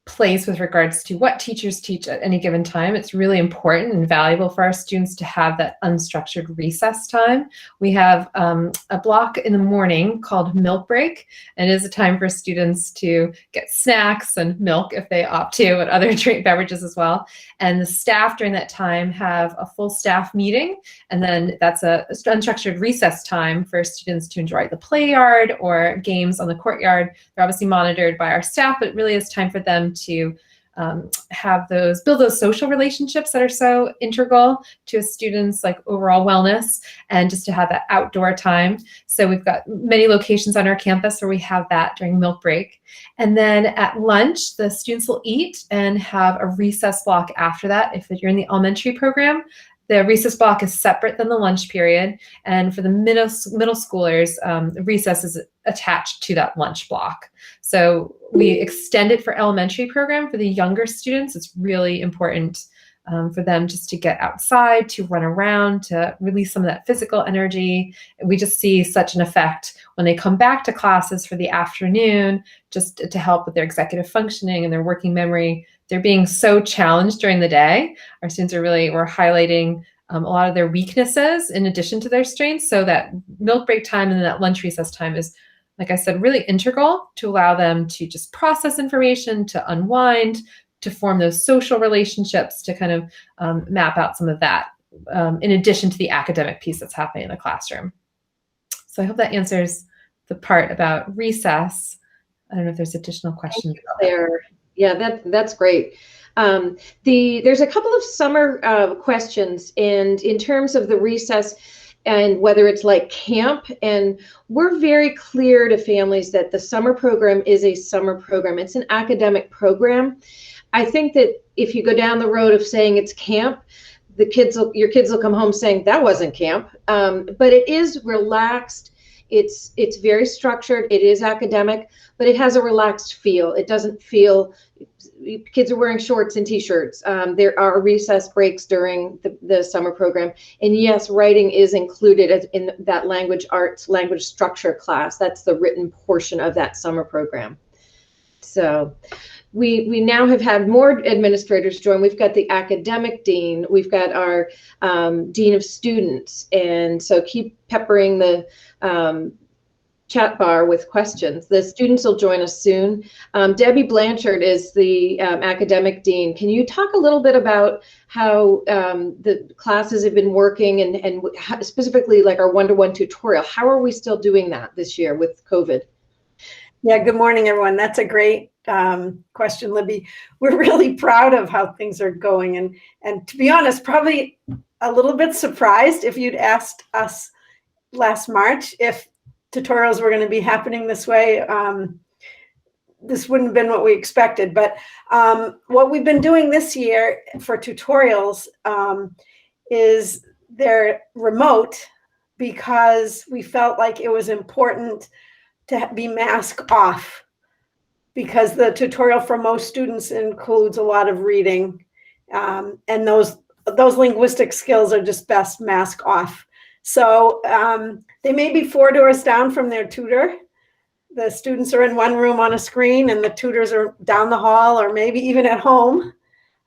placed with regards to what teachers teach at any given time, it's really important and valuable for our students to have that unstructured recess time. We have a block in the morning called milk break, and it is a time for students to get snacks and milk if they opt to, and other drink beverages as well. And the staff during that time have a full staff meeting, and then that's a unstructured recess time for students to enjoy the play yard or games on the courtyard. They're obviously monitored by our staff, but it really is time for them to build those social relationships that are so integral to a student's like overall wellness, and just to have that outdoor time. So we've got many locations on our campus where we have that during milk break. And then at lunch, the students will eat and have a recess block after that. If you're in the elementary program, the recess block is separate than the lunch period. And for the middle schoolers, recess is attached to that lunch block. So we extend it for elementary program. For the younger students, it's really important for them just to get outside, to run around, to release some of that physical energy. We just see such an effect when they come back to classes for the afternoon, just to help with their executive functioning and their working memory. They're being so challenged during the day. Our students we're highlighting a lot of their weaknesses in addition to their strengths. So that milk break time and then that lunch recess time is, like I said, really integral to allow them to just process information, to unwind, to form those social relationships, to kind of map out some of that in addition to the academic piece that's happening in the classroom. So I hope that answers the part about recess. I don't know if there's additional questions. Claire. Yeah, that's great. There's a couple of summer questions, and in terms of the recess and whether it's like camp, and we're very clear to families that the summer program is a summer program. It's an academic program. I think that if you go down the road of saying it's camp, your kids will come home saying that wasn't camp. But it is relaxed. It's very structured. It is academic, but it has a relaxed feel. It doesn't feel, kids are wearing shorts and t-shirts. There are recess breaks during the summer program. And yes, writing is included in that language arts, language structure class. That's the written portion of that summer program. So we now have had more administrators join. We've got the academic dean, we've got our dean of students, and so keep peppering the chat bar with questions. The students will join us soon. Debbie Blanchard is the academic dean. Can you talk a little bit about how the classes have been working, and how, specifically like our one-to-one tutorial? How are we still doing that this year with COVID? Yeah, good morning, everyone. That's a great question, Libby. We're really proud of how things are going. And to be honest, probably a little bit surprised if you'd asked us last March if tutorials were going to be happening this way. This wouldn't have been what we expected. But what we've been doing this year for tutorials is they're remote because we felt like it was important to be mask off, because the tutorial for most students includes a lot of reading, and those linguistic skills are just best mask off. So they may be 4 doors down from their tutor. The students are in one room on a screen and the tutors are down the hall or maybe even at home.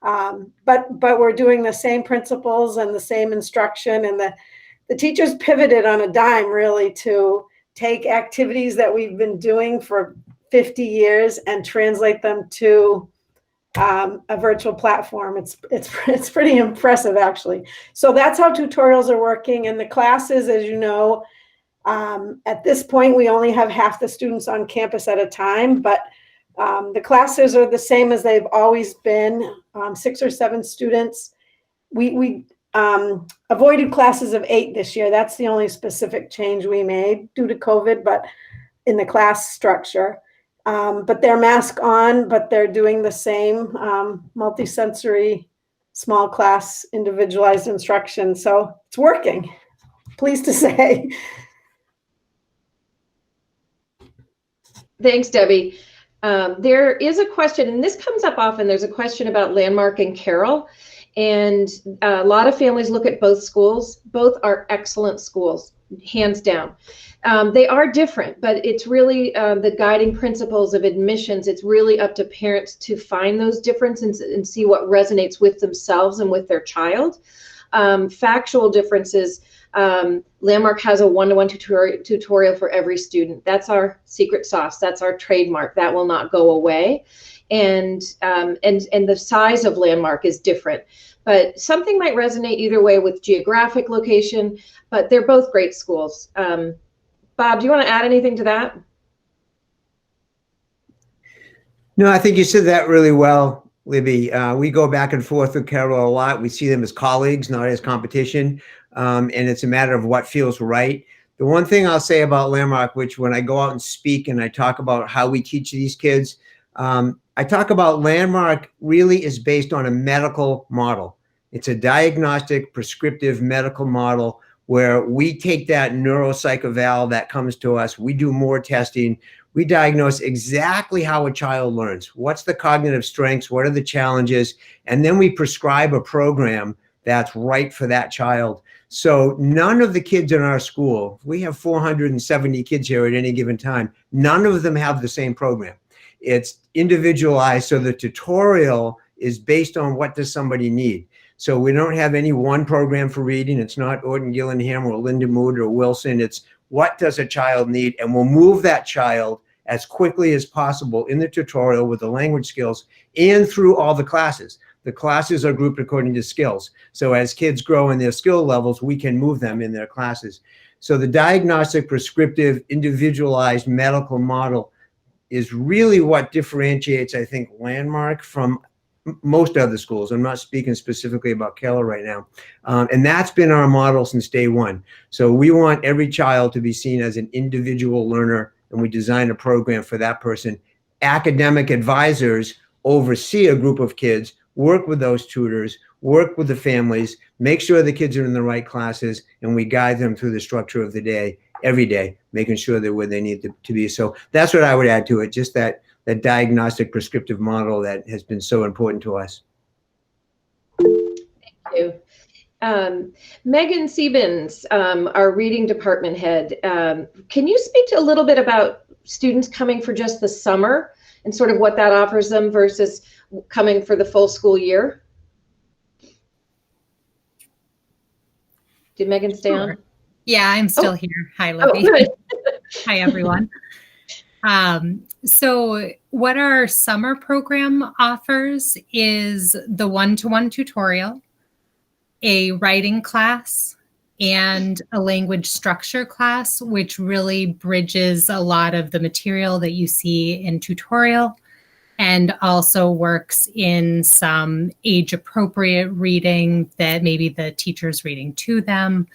But we're doing the same principles and the same instruction, and the teachers pivoted on a dime really to take activities that we've been doing for 50 years and translate them to a virtual platform. It's pretty impressive, actually. So that's how tutorials are working. And the classes, as you know, at this point, we only have half the students on campus at a time, but the classes are the same as they've always been, 6 or 7 students. We avoided classes of 8 this year. That's the only specific change we made due to COVID, but in the class structure. But they're mask on, but they're doing the same multisensory, small class, individualized instruction. So it's working, pleased to say. Thanks, Debbie. There is a question, and this comes up often. There's a question about Landmark and Carroll. And a lot of families look at both schools. Both are excellent schools, hands down. They are different, but it's really the guiding principles of admissions. It's really up to parents to find those differences and see what resonates with themselves and with their child. Factual differences, Landmark has a one-to-one tutorial for every student. That's our secret sauce. That's our trademark. That will not go away. And the size of Landmark is different, but something might resonate either way with geographic location, but they're both great schools. Bob, do you want to add anything to that? No, I think you said that really well. Libby. We go back and forth with Carol a lot. We see them as colleagues, not as competition. And it's a matter of what feels right. The one thing I'll say about Landmark, which when I go out and speak and I talk about how we teach these kids, I talk about Landmark really is based on a medical model. It's a diagnostic, prescriptive medical model where we take that neuropsych eval that comes to us. We do more testing. We diagnose exactly how a child learns. What's the cognitive strengths? What are the challenges? And then we prescribe a program that's right for that child. So none of the kids in our school, we have 470 kids here at any given time, none of them have the same program. It's individualized, so the tutorial is based on what does somebody need. So we don't have any one program for reading. It's not Orton Gillingham or Linda Mood or Wilson. It's what does a child need? And we'll move that child as quickly as possible in the tutorial with the language skills and through all the classes. The classes are grouped according to skills. So as kids grow in their skill levels, we can move them in their classes. So the diagnostic, prescriptive, individualized medical model is really what differentiates, I think, Landmark from most other schools. I'm not speaking specifically about Keller right now. And that's been our model since day one. So we want every child to be seen as an individual learner, and we design a program for that person. Academic advisors oversee a group of kids, work with those tutors, work with the families, make sure the kids are in the right classes, and we guide them through the structure of the day, every day, making sure they're where they need to be. So that's what I would add to it, just that diagnostic prescriptive model that has been so important to us. Thank you. Megan Siebens, our reading department head, can you speak to a little bit about students coming for just the summer and sort of what that offers them versus coming for the full school year? Did Megan stay on? Yeah, I'm still here. Hi, Libby. Oh, good. Hi, everyone. So what our summer program offers is the one-to-one tutorial, a writing class, and a language structure class, which really bridges a lot of the material that you see in tutorial and also works in some age-appropriate reading that maybe the teacher's reading to them,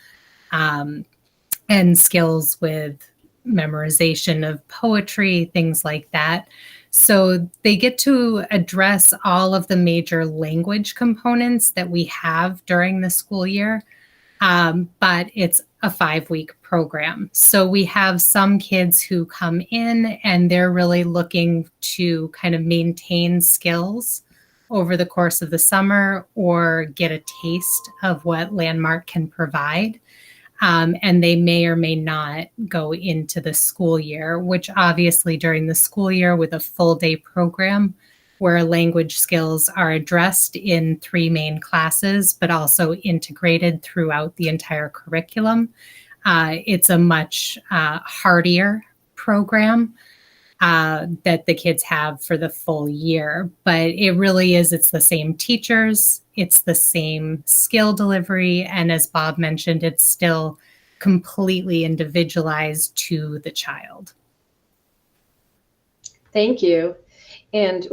and skills with memorization of poetry, things like that. So they get to address all of the major language components that we have during the school year, but it's a 5-week program. So we have some kids who come in and they're really looking to kind of maintain skills over the course of the summer or get a taste of what Landmark can provide. And they may or may not go into the school year, which obviously during the school year with a full day program where language skills are addressed in 3 main classes, but also integrated throughout the entire curriculum, it's a much hardier program that the kids have for the full year. But it really is, it's the same teachers, it's the same skill delivery. And as Bob mentioned, it's still completely individualized to the child. Thank you. And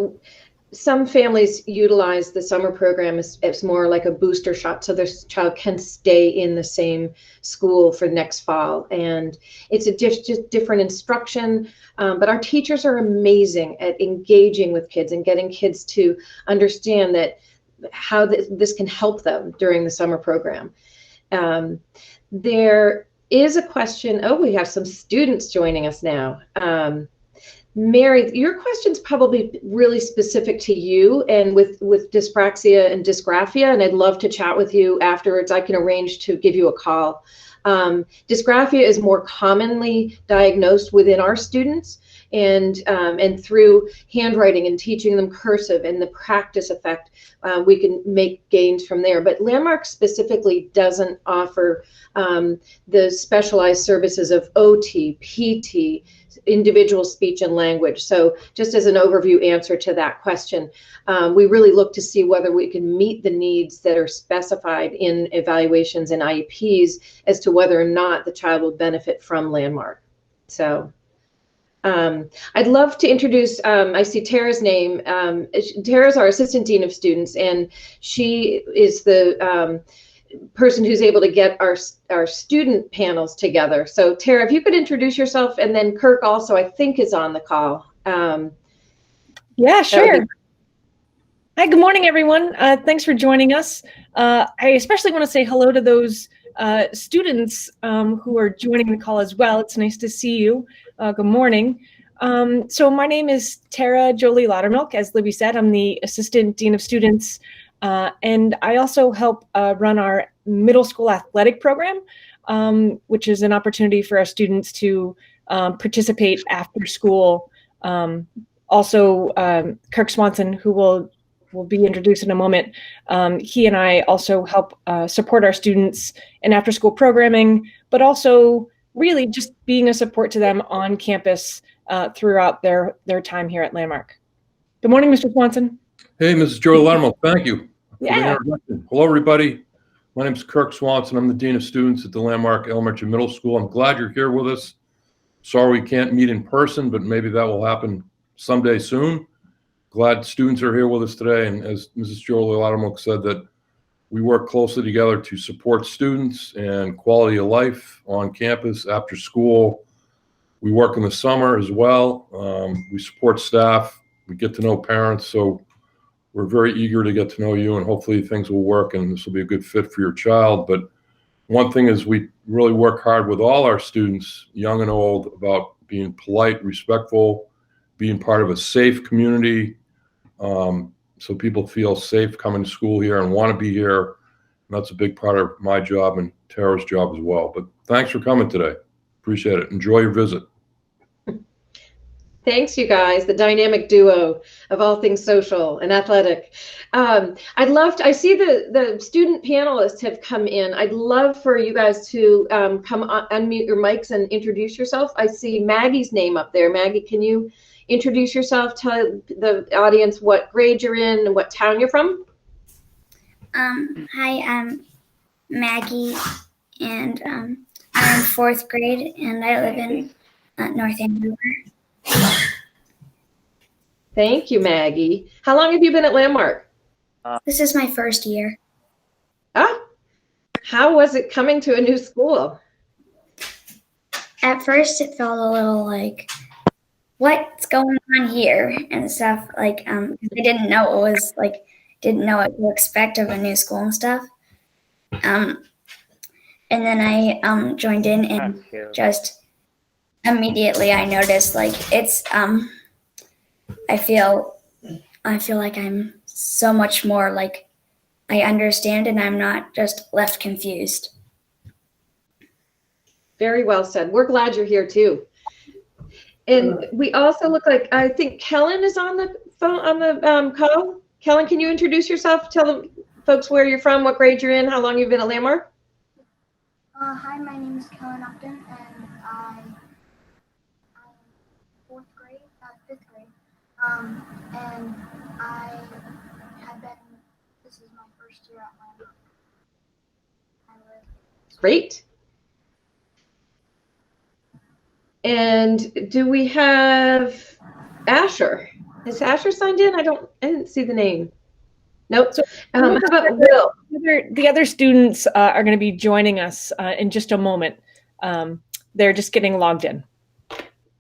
some families utilize the summer program as more like a booster shot, so their child can stay in the same school for next fall. And it's a just different instruction, but our teachers are amazing at engaging with kids and getting kids to understand that how this can help them during the summer program. There is a question. Oh, we have some students joining us now. Mary, your question's probably really specific to you and with dyspraxia and dysgraphia, and I'd love to chat with you afterwards. I can arrange to give you a call. Dysgraphia is more commonly diagnosed within our students, and through handwriting and teaching them cursive and the practice effect, we can make gains from there. But Landmark specifically doesn't offer the specialized services of OT, PT, individual speech and language. So just as an overview answer to that question, we really look to see whether we can meet the needs that are specified in evaluations and IEPs as to whether or not the child will benefit from Landmark. So I'd love to introduce, I see Tara's name. Tara's our Assistant Dean of Students, and she is the person who's able to get our student panels together. So Tara, if you could introduce yourself, and then Kirk also, I think, is on the call. Yeah, sure. Hi, good morning, everyone. Thanks for joining us. I especially want to say hello to those students who are joining the call as well. It's nice to see you. Good morning. So my name is Tara Jolie Laudermilk. As Libby said, I'm the Assistant Dean of Students, and I also help run our middle school athletic program, which is an opportunity for our students to participate after school. Also, Kirk Swanson, who will be introduced in a moment, he and I also help support our students in after-school programming, but also really just being a support to them on campus throughout their time here at Landmark. Good morning, Mr. Swanson. Hey, Mrs. Jolie Laudermilk, thank you for the Yeah. introduction. Hello, everybody. My name is Kirk Swanson. I'm the Dean of Students at the Landmark Elementary Middle School. I'm glad you're here with us. Sorry we can't meet in person, but maybe that will happen someday soon. Glad students are here with us today. And as Mrs. Jolie Laudermilk said, that we work closely together to support students and quality of life on campus after school. We work in the summer as well. We support staff. We get to know parents. So we're very eager to get to know you, and hopefully things will work and this will be a good fit for your child. But one thing is we really work hard with all our students, young and old, about being polite, respectful, being part of a safe community, so people feel safe coming to school here and want to be here. And that's a big part of my job and Tara's job as well. But thanks for coming today. Appreciate it. Enjoy your visit. Thanks, you guys, the dynamic duo of all things social and athletic. I see the student panelists have come in. I'd love for you guys to unmute your mics and introduce yourself. I see Maggie's name up there. Maggie, can you introduce yourself, tell the audience what grade you're in and what town you're from? Hi, I'm Maggie, and I'm in 4th grade, and I live in North Andover. Thank you, Maggie. How long have you been at Landmark? This is my first year. How was it coming to a new school? At first, it felt a little like, what's going on here and stuff. Like, I didn't know it was like, didn't know what to expect of a new school and stuff. And then I joined in, and just immediately I noticed like it's I feel like I'm so much more like I understand, and I'm not just left confused. Very well said. We're glad you're here too. And we also look like, I think Kellen is on the phone, on the call. Kellen, can you introduce yourself? Tell the folks where you're from, what grade you're in, how long you've been at Landmark. Hi, my name is Kellen Upton, and I'm 5th grade. And I have been, this is my first year at Landmark. Great. And do we have Asher? Is Asher signed in? I didn't see the name. Nope. How about Will? The other students are going to be joining us in just a moment. They're just getting logged in.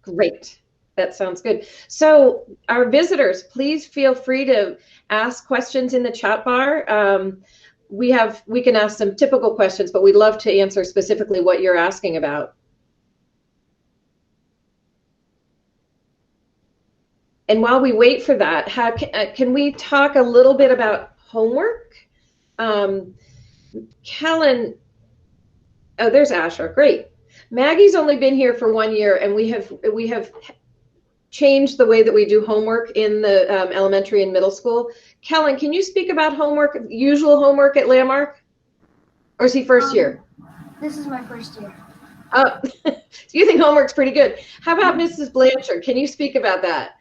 Great. That sounds good. So our visitors, please feel free to ask questions in the chat bar. We can ask some typical questions, but we'd love to answer specifically what you're asking about. And while we wait for that, can we talk a little bit about homework? Kellen, oh, there's Asher. Great. Maggie's only been here for 1 year, and we have changed the way that we do homework in the elementary and middle school. Kellen, can you speak about homework, usual homework at Landmark? Or is he first year? This is my first year. Oh, so you think homework's pretty good. How about Mrs. Blanchard? Can you speak about that?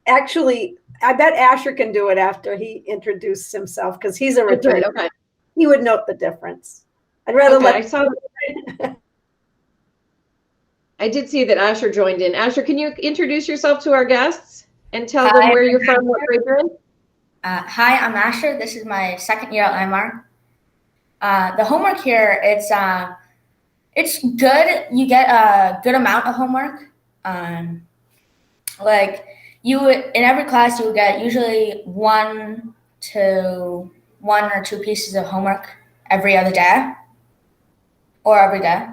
Actually, I bet Asher can do it after he introduced himself, because he's a return. Okay. He would note the difference. I'd rather Okay, let. I saw. I did see that Asher joined in. Asher, can you introduce yourself to our guests and tell them where you're from, what grade you're in? Hi, I'm Asher. This is my second year at Landmark. The homework here, it's good. You get a good amount of homework. Like in every class, you get usually one or two pieces of homework every other day or every day.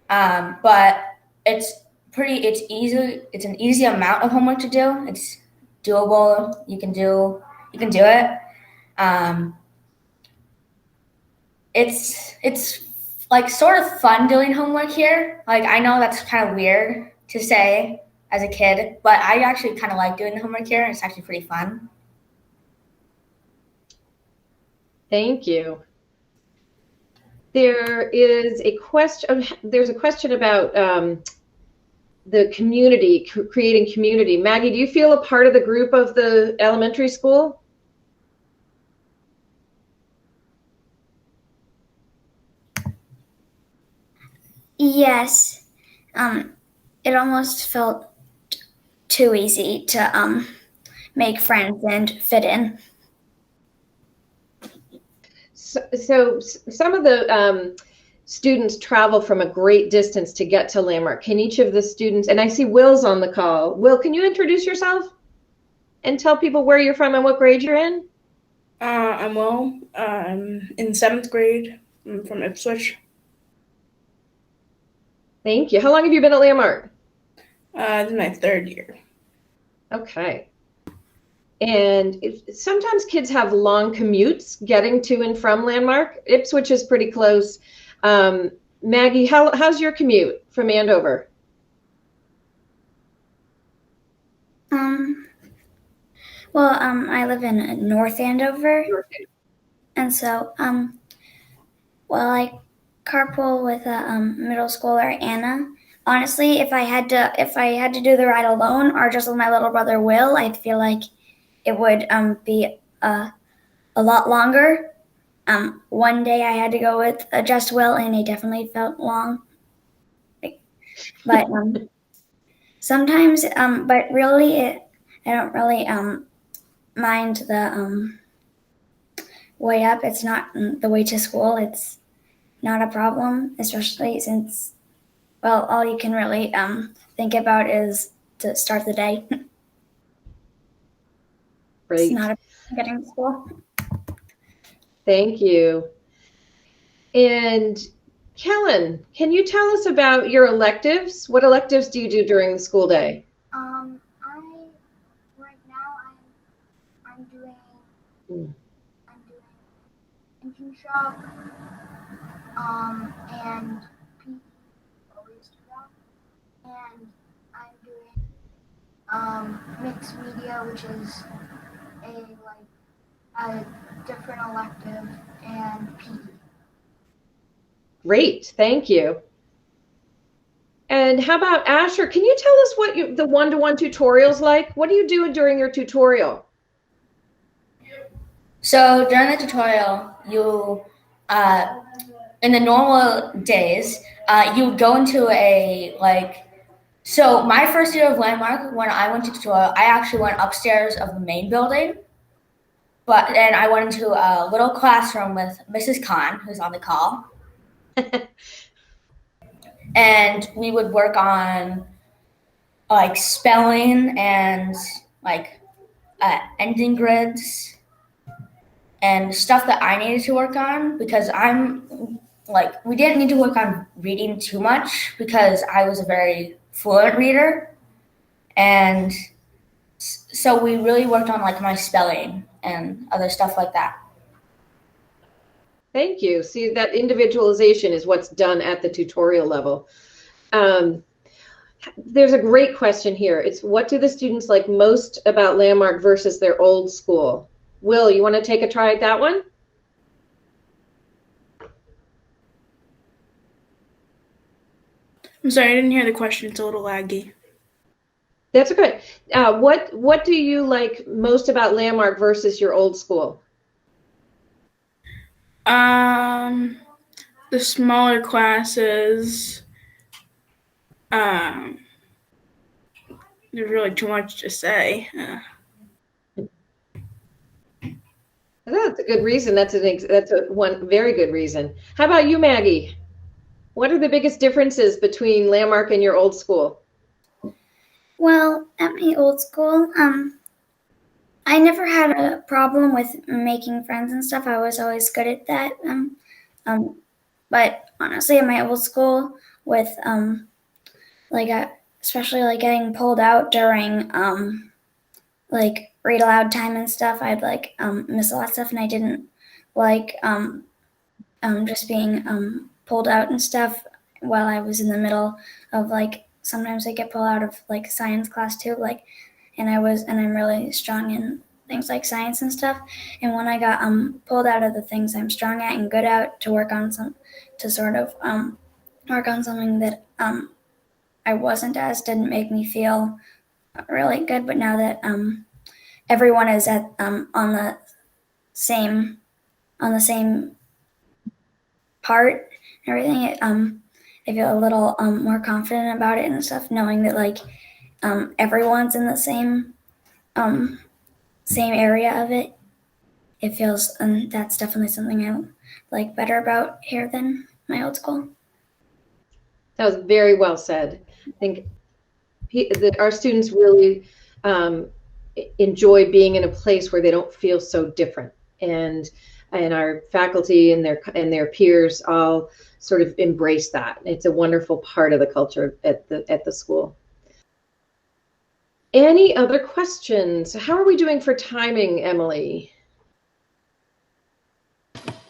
But it's easy. It's an easy amount of homework to do. It's doable. You can do it. It's like sort of fun doing homework here. Like, I know that's kind of weird to say as a kid, but I actually kind of like doing the homework here. It's actually pretty fun. Thank you. There's a question about the community, creating community. Maggie, do you feel a part of the group of the elementary school? Yes. It almost felt too easy to make friends and fit in. So some of the students travel from a great distance to get to Landmark. Can each of the students, and I see Will's on the call. Will, can you introduce yourself and tell people where you're from and what grade you're in? I'm Will. I'm in 7th grade. I'm from Ipswich. Thank you. How long have you been at Landmark? This is my 3rd year. Okay. And sometimes kids have long commutes getting to and from Landmark. Ipswich is pretty close. Maggie, how's your commute from Andover? Well, I live in North Andover, and so well, I carpool with a middle schooler, Anna. Honestly, if I had to do the ride alone or just with my little brother Will, I feel like it would be a lot longer. One day I had to go with just Will, and it definitely felt long. But sometimes, but really, I don't really mind the way up. It's not the way to school. It's not a problem, especially since, well, all you can really think about is to start the day. Great. It's not a getting to school. Thank you. And Kellen, can you tell us about your electives? What electives do you do during the school day? Right now I'm doing engine shop and PE, always do that, and I'm doing mixed media, which is a different elective, and PE. Great, thank you. And how about Asher? Can you tell us what the one-to-one tutorial's like? What do you do during your tutorial? So during the tutorial, you, in the normal days, you would go into so my first year of Landmark, when I went to tutorial, I actually went upstairs of the main building. But then I went into a little classroom with Mrs. Khan, who's on the call. And we would work on spelling and ending grids and stuff that I needed to work on, because we didn't need to work on reading too much because I was a very fluent reader. And so we really worked on my spelling and other stuff like that. Thank you. See, that individualization is what's done at the tutorial level. There's a great question here. It's what do the students like most about Landmark versus their old school? Will, you want to take a try at that one? I'm sorry, I didn't hear the question. It's a little laggy. That's okay. What do you like most about Landmark versus your old school? The smaller classes, There's really too much to say. That's a good reason. That's one very good reason. How about you, Maggie? What are the biggest differences between Landmark and your old school? Well, at my old school, I never had a problem with making friends and stuff. I was always good at that. But honestly, at my old school, with especially like getting pulled out during like read aloud time and stuff, I'd like miss a lot of stuff, and I didn't like just being pulled out and stuff while I was in the middle of like sometimes I get pulled out of like science class too, like and I'm really strong in things like science and stuff. And when I got pulled out of the things I'm strong at and good at to work on work on something that I wasn't as, didn't make me feel really good. But now that everyone is at on the same part and everything, I feel a little more confident about it and stuff, knowing that like everyone's in the same area of it. It feels, and that's definitely something I like better about here than my old school. That was very well said. I think our students really enjoy being in a place where they don't feel so different, and our faculty and their peers all sort of embrace that. It's a wonderful part of the culture at the school. Any other questions? How are we doing for timing, Emily?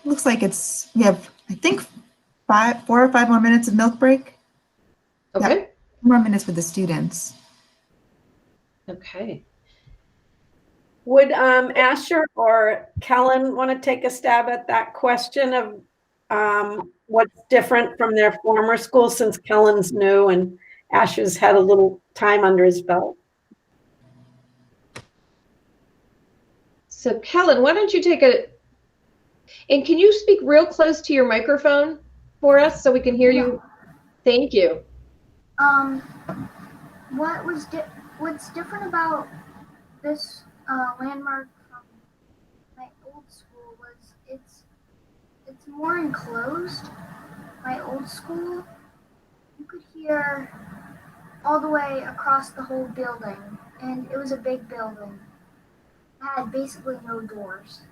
Looks like we have, I think, 4 or 5 more minutes of milk break. Okay. Yeah, more minutes for the students. Okay. Would Asher or Kellen want to take a stab at that question of what's different from their former school, since Kellen's new and Asher's had a little time under his belt? So Kellen, why don't you and can you speak real close to your microphone for us so we can hear you? Thank you. What's different about this landmark from my old school was it's more enclosed. My old school, you could hear all the way across the whole building, and it was a big building. It had basically no doors,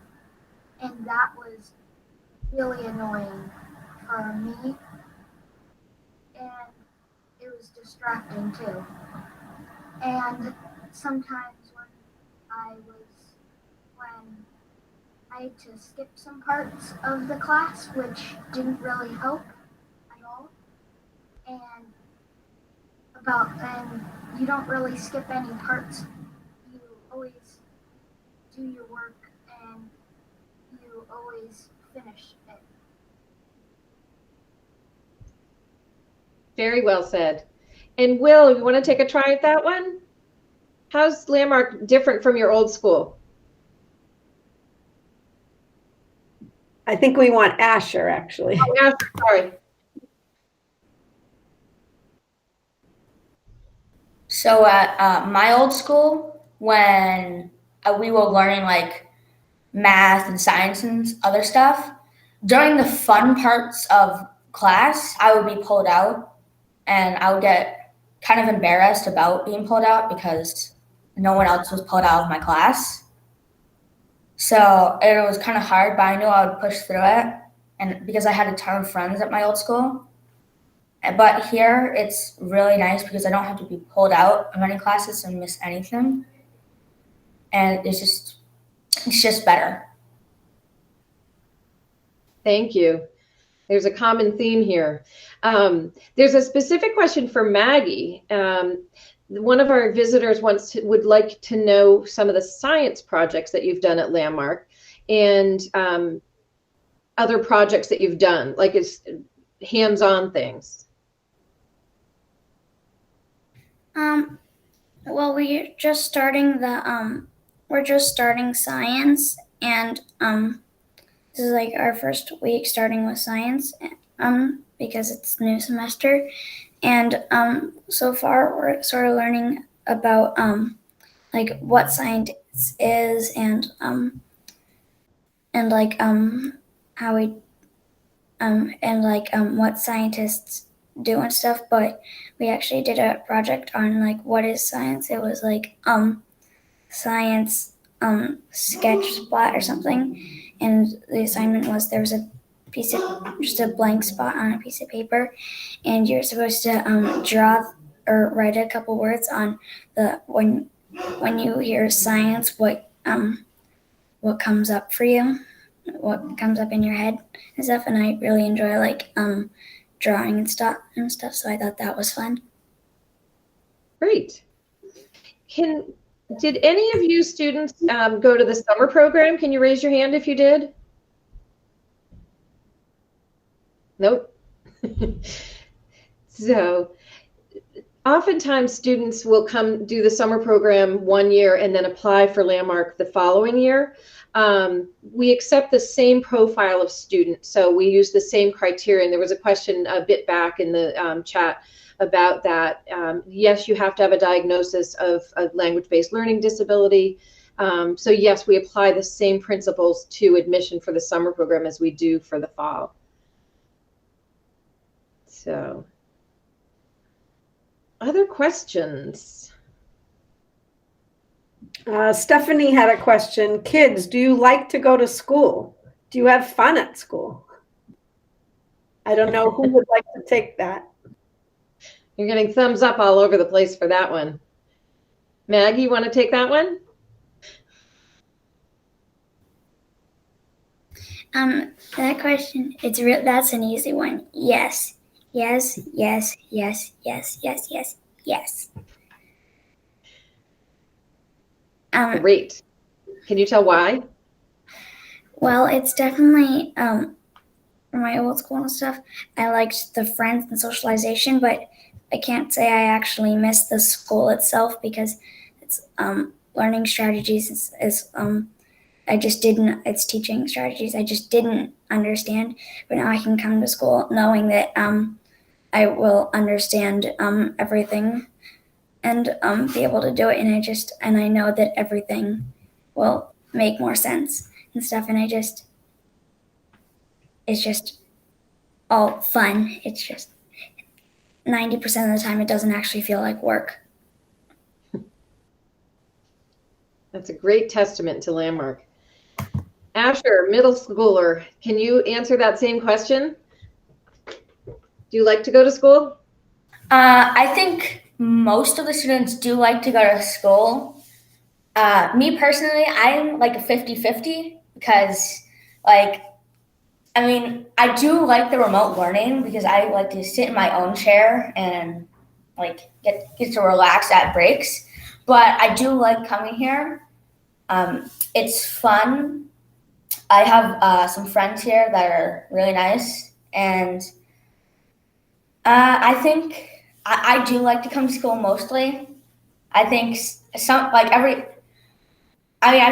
and that was really annoying for me, and it was distracting too. And sometimes when I had to skip some parts of the class, which didn't really help at all. And you don't really skip any parts. You always do your work and you always finish it. Very well said. And Will, you want to take a try at that one? How's Landmark different from your old school? I think we want Asher, actually. Oh, Asher, sorry. So at my old school, when we were learning like math and science and other stuff, during the fun parts of class, I would be pulled out, and I would get kind of embarrassed about being pulled out because no one else was pulled out of my class. So it was kind of hard, but I knew I would push through it, and because I had a ton of friends at my old school. But here it's really nice because I don't have to be pulled out of any classes and miss anything. And it's just better. Thank you. There's a common theme here. There's a specific question for Maggie. One of our visitors would like to know some of the science projects that you've done at Landmark and other projects that you've done, like it's hands-on things. Well, we're just starting science, and this is like our first week starting with science, because it's new semester, And so far we're sort of learning about like what science is and like how we and like what scientists do and stuff. But we actually did a project on like what is science. It was like science sketch splat or something, and the assignment was there was a piece of just a blank spot on a piece of paper, and you're supposed to draw or write a couple words on the when you hear science, what comes up for you, what comes up in your head and stuff. And I really enjoy like drawing and stuff, so I thought that was fun. Great. Did any of you students go to the summer program? Can you raise your hand if you did? Nope. So oftentimes students will come do the summer program one year and then apply for Landmark the following year. We accept the same profile of student, so we use the same criteria. And there was a question a bit back in the chat about that. Yes, you have to have a diagnosis of a language-based learning disability. So yes, we apply the same principles to admission for the summer program as we do for the fall. So, other questions? Stephanie had a question. Kids, do you like to go to school? Do you have fun at school? I don't know who would like to take that. You're getting thumbs up all over the place for that one. Maggie, you want to take that one? That question, that's an easy one. Yes. Yes, yes, yes, yes, yes, yes, yes. Great. Can you tell why? Well, it's definitely from my old school and stuff. I liked the friends and socialization, but I can't say I actually miss the school itself because it's learning strategies is I just didn't. It's teaching strategies I just didn't understand, but now I can come to school knowing that I will understand everything and be able to do it. And I know that everything will make more sense and stuff. And it's just all fun. It's just 90% of the time, it doesn't actually feel like work. That's a great testament to Landmark. Asher, middle schooler, can you answer that same question? Do you like to go to school? I think most of the students do like to go to school. Me personally, I'm like a 50-50 because I do like the remote learning because I like to sit in my own chair and get to relax at breaks. But I do like coming here. It's fun. I have some friends here that are really nice, and I think I do like to come to school mostly. I think I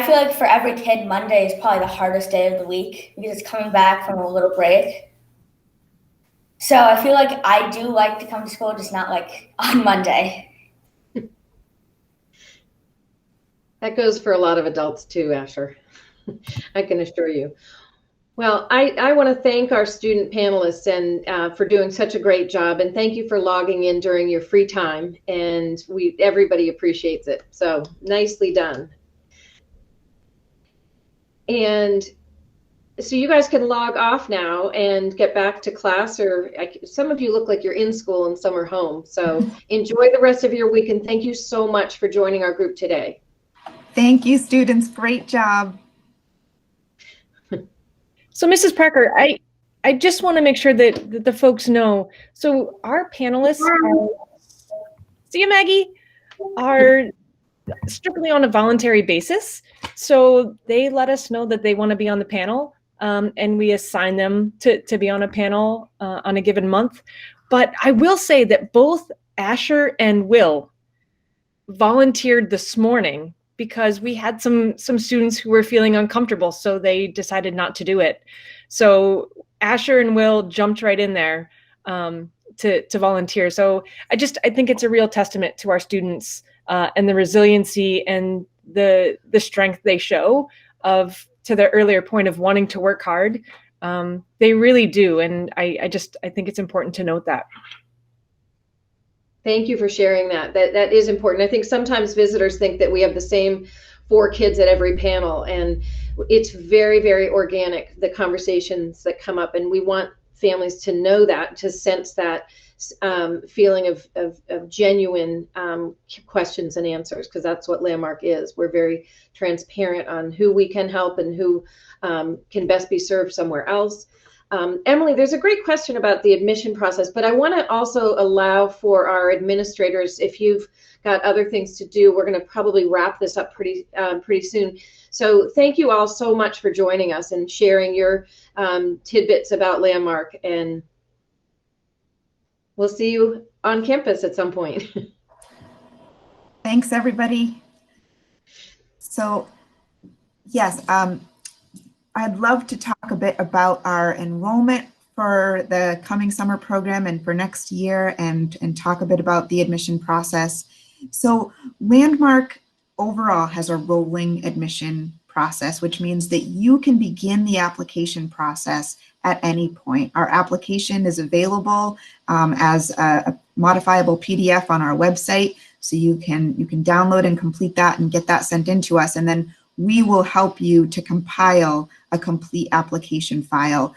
feel like for every kid, Monday is probably the hardest day of the week because it's coming back from a little break. So I feel like I do like to come to school, just not like on Monday. That goes for a lot of adults too, Asher. I can assure you. Well, I want to thank our student panelists and for doing such a great job, and thank you for logging in during your free time. And everybody appreciates it. So nicely done. And so you guys can log off now and get back to class, or some of you look like you're in school and some are home. So enjoy the rest of your week, and thank you so much for joining our group today. Thank you, students. Great job. So Mrs. Parker, I just want to make sure that the folks know. So our panelists, see you, Maggie, are strictly on a voluntary basis. So they let us know that they want to be on the panel, and we assign them to be on a panel on a given month. But I will say that both Asher and Will volunteered this morning because we had some students who were feeling uncomfortable, so they decided not to do it. So Asher and Will jumped right in there to volunteer. So I think it's a real testament to our students and the resiliency and the strength they show to their earlier point of wanting to work hard. They really do. And I think it's important to note that. Thank you for sharing that. That is important. I think sometimes visitors think that we have the same 4 kids at every panel, and it's very, very organic, the conversations that come up, and we want families to know that, to sense that feeling of genuine questions and answers, because that's what Landmark is. We're very transparent on who we can help and who can best be served somewhere else. Emily, there's a great question about the admission process, but I want to also allow for our administrators, if you've got other things to do, we're going to probably wrap this up pretty soon. So thank you all so much for joining us and sharing your tidbits about Landmark, and we'll see you on campus at some point. Thanks, everybody. So, yes, I'd love to talk a bit about our enrollment for the coming summer program and for next year, and talk a bit about the admission process. So Landmark overall has a rolling admission process, which means that you can begin the application process at any point. Our application is available as a modifiable PDF on our website, so you can download and complete that and get that sent in to us, and then we will help you to compile a complete application file,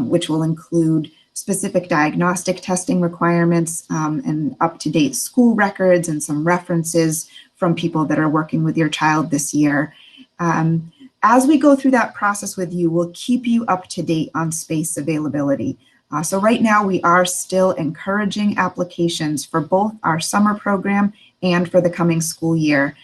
which will include specific diagnostic testing requirements and up-to-date school records and some references from people that are working with your child this year. As we go through that process with you, we'll keep you up to date on space availability. So right now we are still encouraging applications for both our summer program and for the coming school year.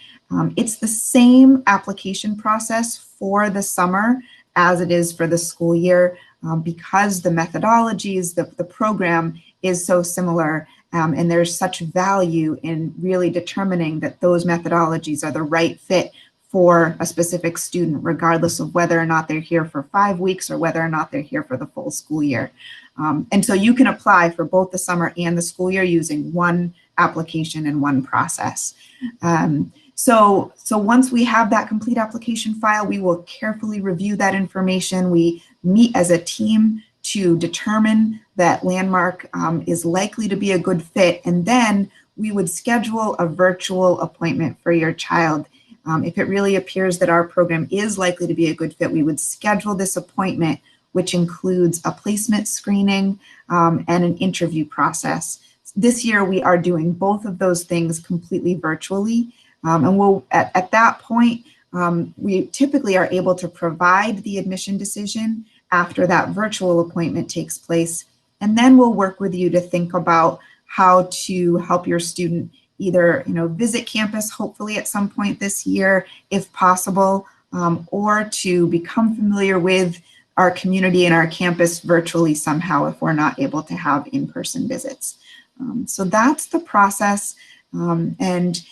It's the same application process for the summer as it is for the school year, because the methodologies, the program is so similar, and there's such value in really determining that those methodologies are the right fit for a specific student, regardless of whether or not they're here for 5 weeks or whether or not they're here for the full school year. And so you can apply for both the summer and the school year using one application and one process. So once we have that complete application file, we will carefully review that information. We meet as a team to determine that Landmark is likely to be a good fit, and then we would schedule a virtual appointment for your child. If it really appears that our program is likely to be a good fit, we would schedule this appointment, which includes a placement screening and an interview process. This year, we are doing both of those things completely virtually. And we'll, at that point, we typically are able to provide the admission decision after that virtual appointment takes place. And then we'll work with you to think about how to help your student either visit campus, hopefully at some point this year, if possible, or to become familiar with our community and our campus virtually somehow if we're not able to have in-person visits. So that's the process. And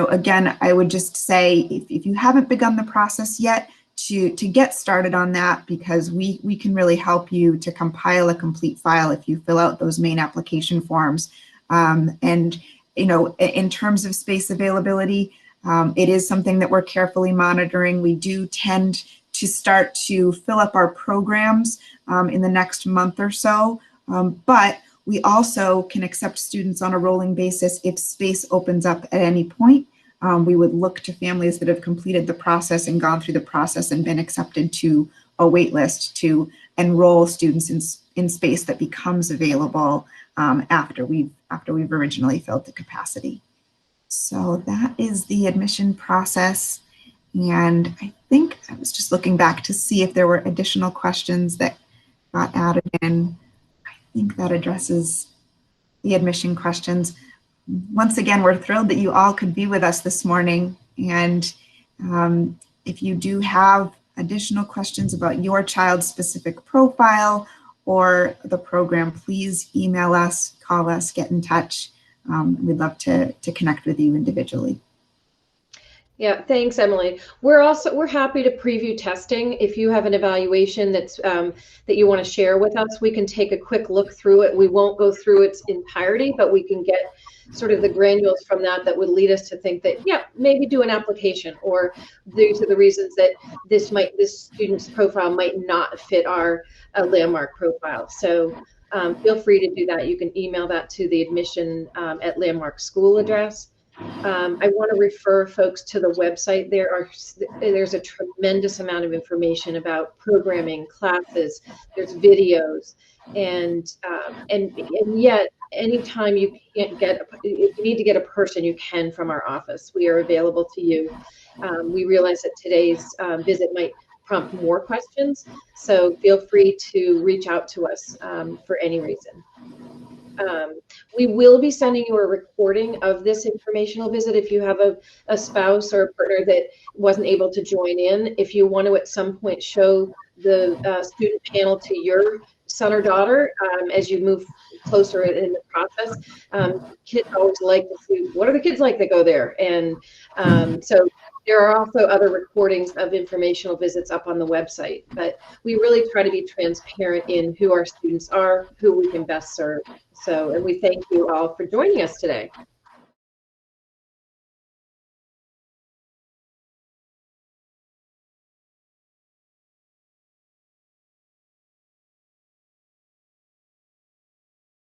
again, I would just say if you haven't begun the process yet, to get started on that, because we can really help you to compile a complete file if you fill out those main application forms. And in terms of space availability, it is something that we're carefully monitoring. We do tend to start to fill up our programs in the next month or so, but we also can accept students on a rolling basis if space opens up at any point. We would look to families that have completed the process and gone through the process and been accepted to a wait list to enroll students in space that becomes available after we've originally filled the capacity. So that is the admission process. And I think I was just looking back to see if there were additional questions that got added in. I think that addresses the admission questions. Once again, we're thrilled that you all could be with us this morning. And if you do have additional questions about your child's specific profile or the program, please email us, call us, get in touch. We'd love to connect with you individually. Yeah, thanks, Emily. We're happy to preview testing. If you have an evaluation that's that you want to share with us, we can take a quick look through it. We won't go through its entirety, but we can get sort of the granules from that would lead us to think that, yeah, maybe do an application, or these are the reasons that this student's profile might not fit our Landmark profile. So feel free to do that. You can email that to the admission at Landmark school address. I want to refer folks to the website. There's a tremendous amount of information about programming, classes. There's videos, and yet anytime you can't get, if you need to get a person, you can from our office. We are available to you. We realize that today's visit might prompt more questions, so feel free to reach out to us for any reason. We will be sending you a recording of this informational visit if you have a spouse or a partner that wasn't able to join in. If you want to at some point show the student panel to your son or daughter as you move closer in the process, kids always like to see what are the kids like that go there. And so there are also other recordings of informational visits up on the website, but we really try to be transparent in who our students are, who we can best serve. So, and we thank you all for joining us today.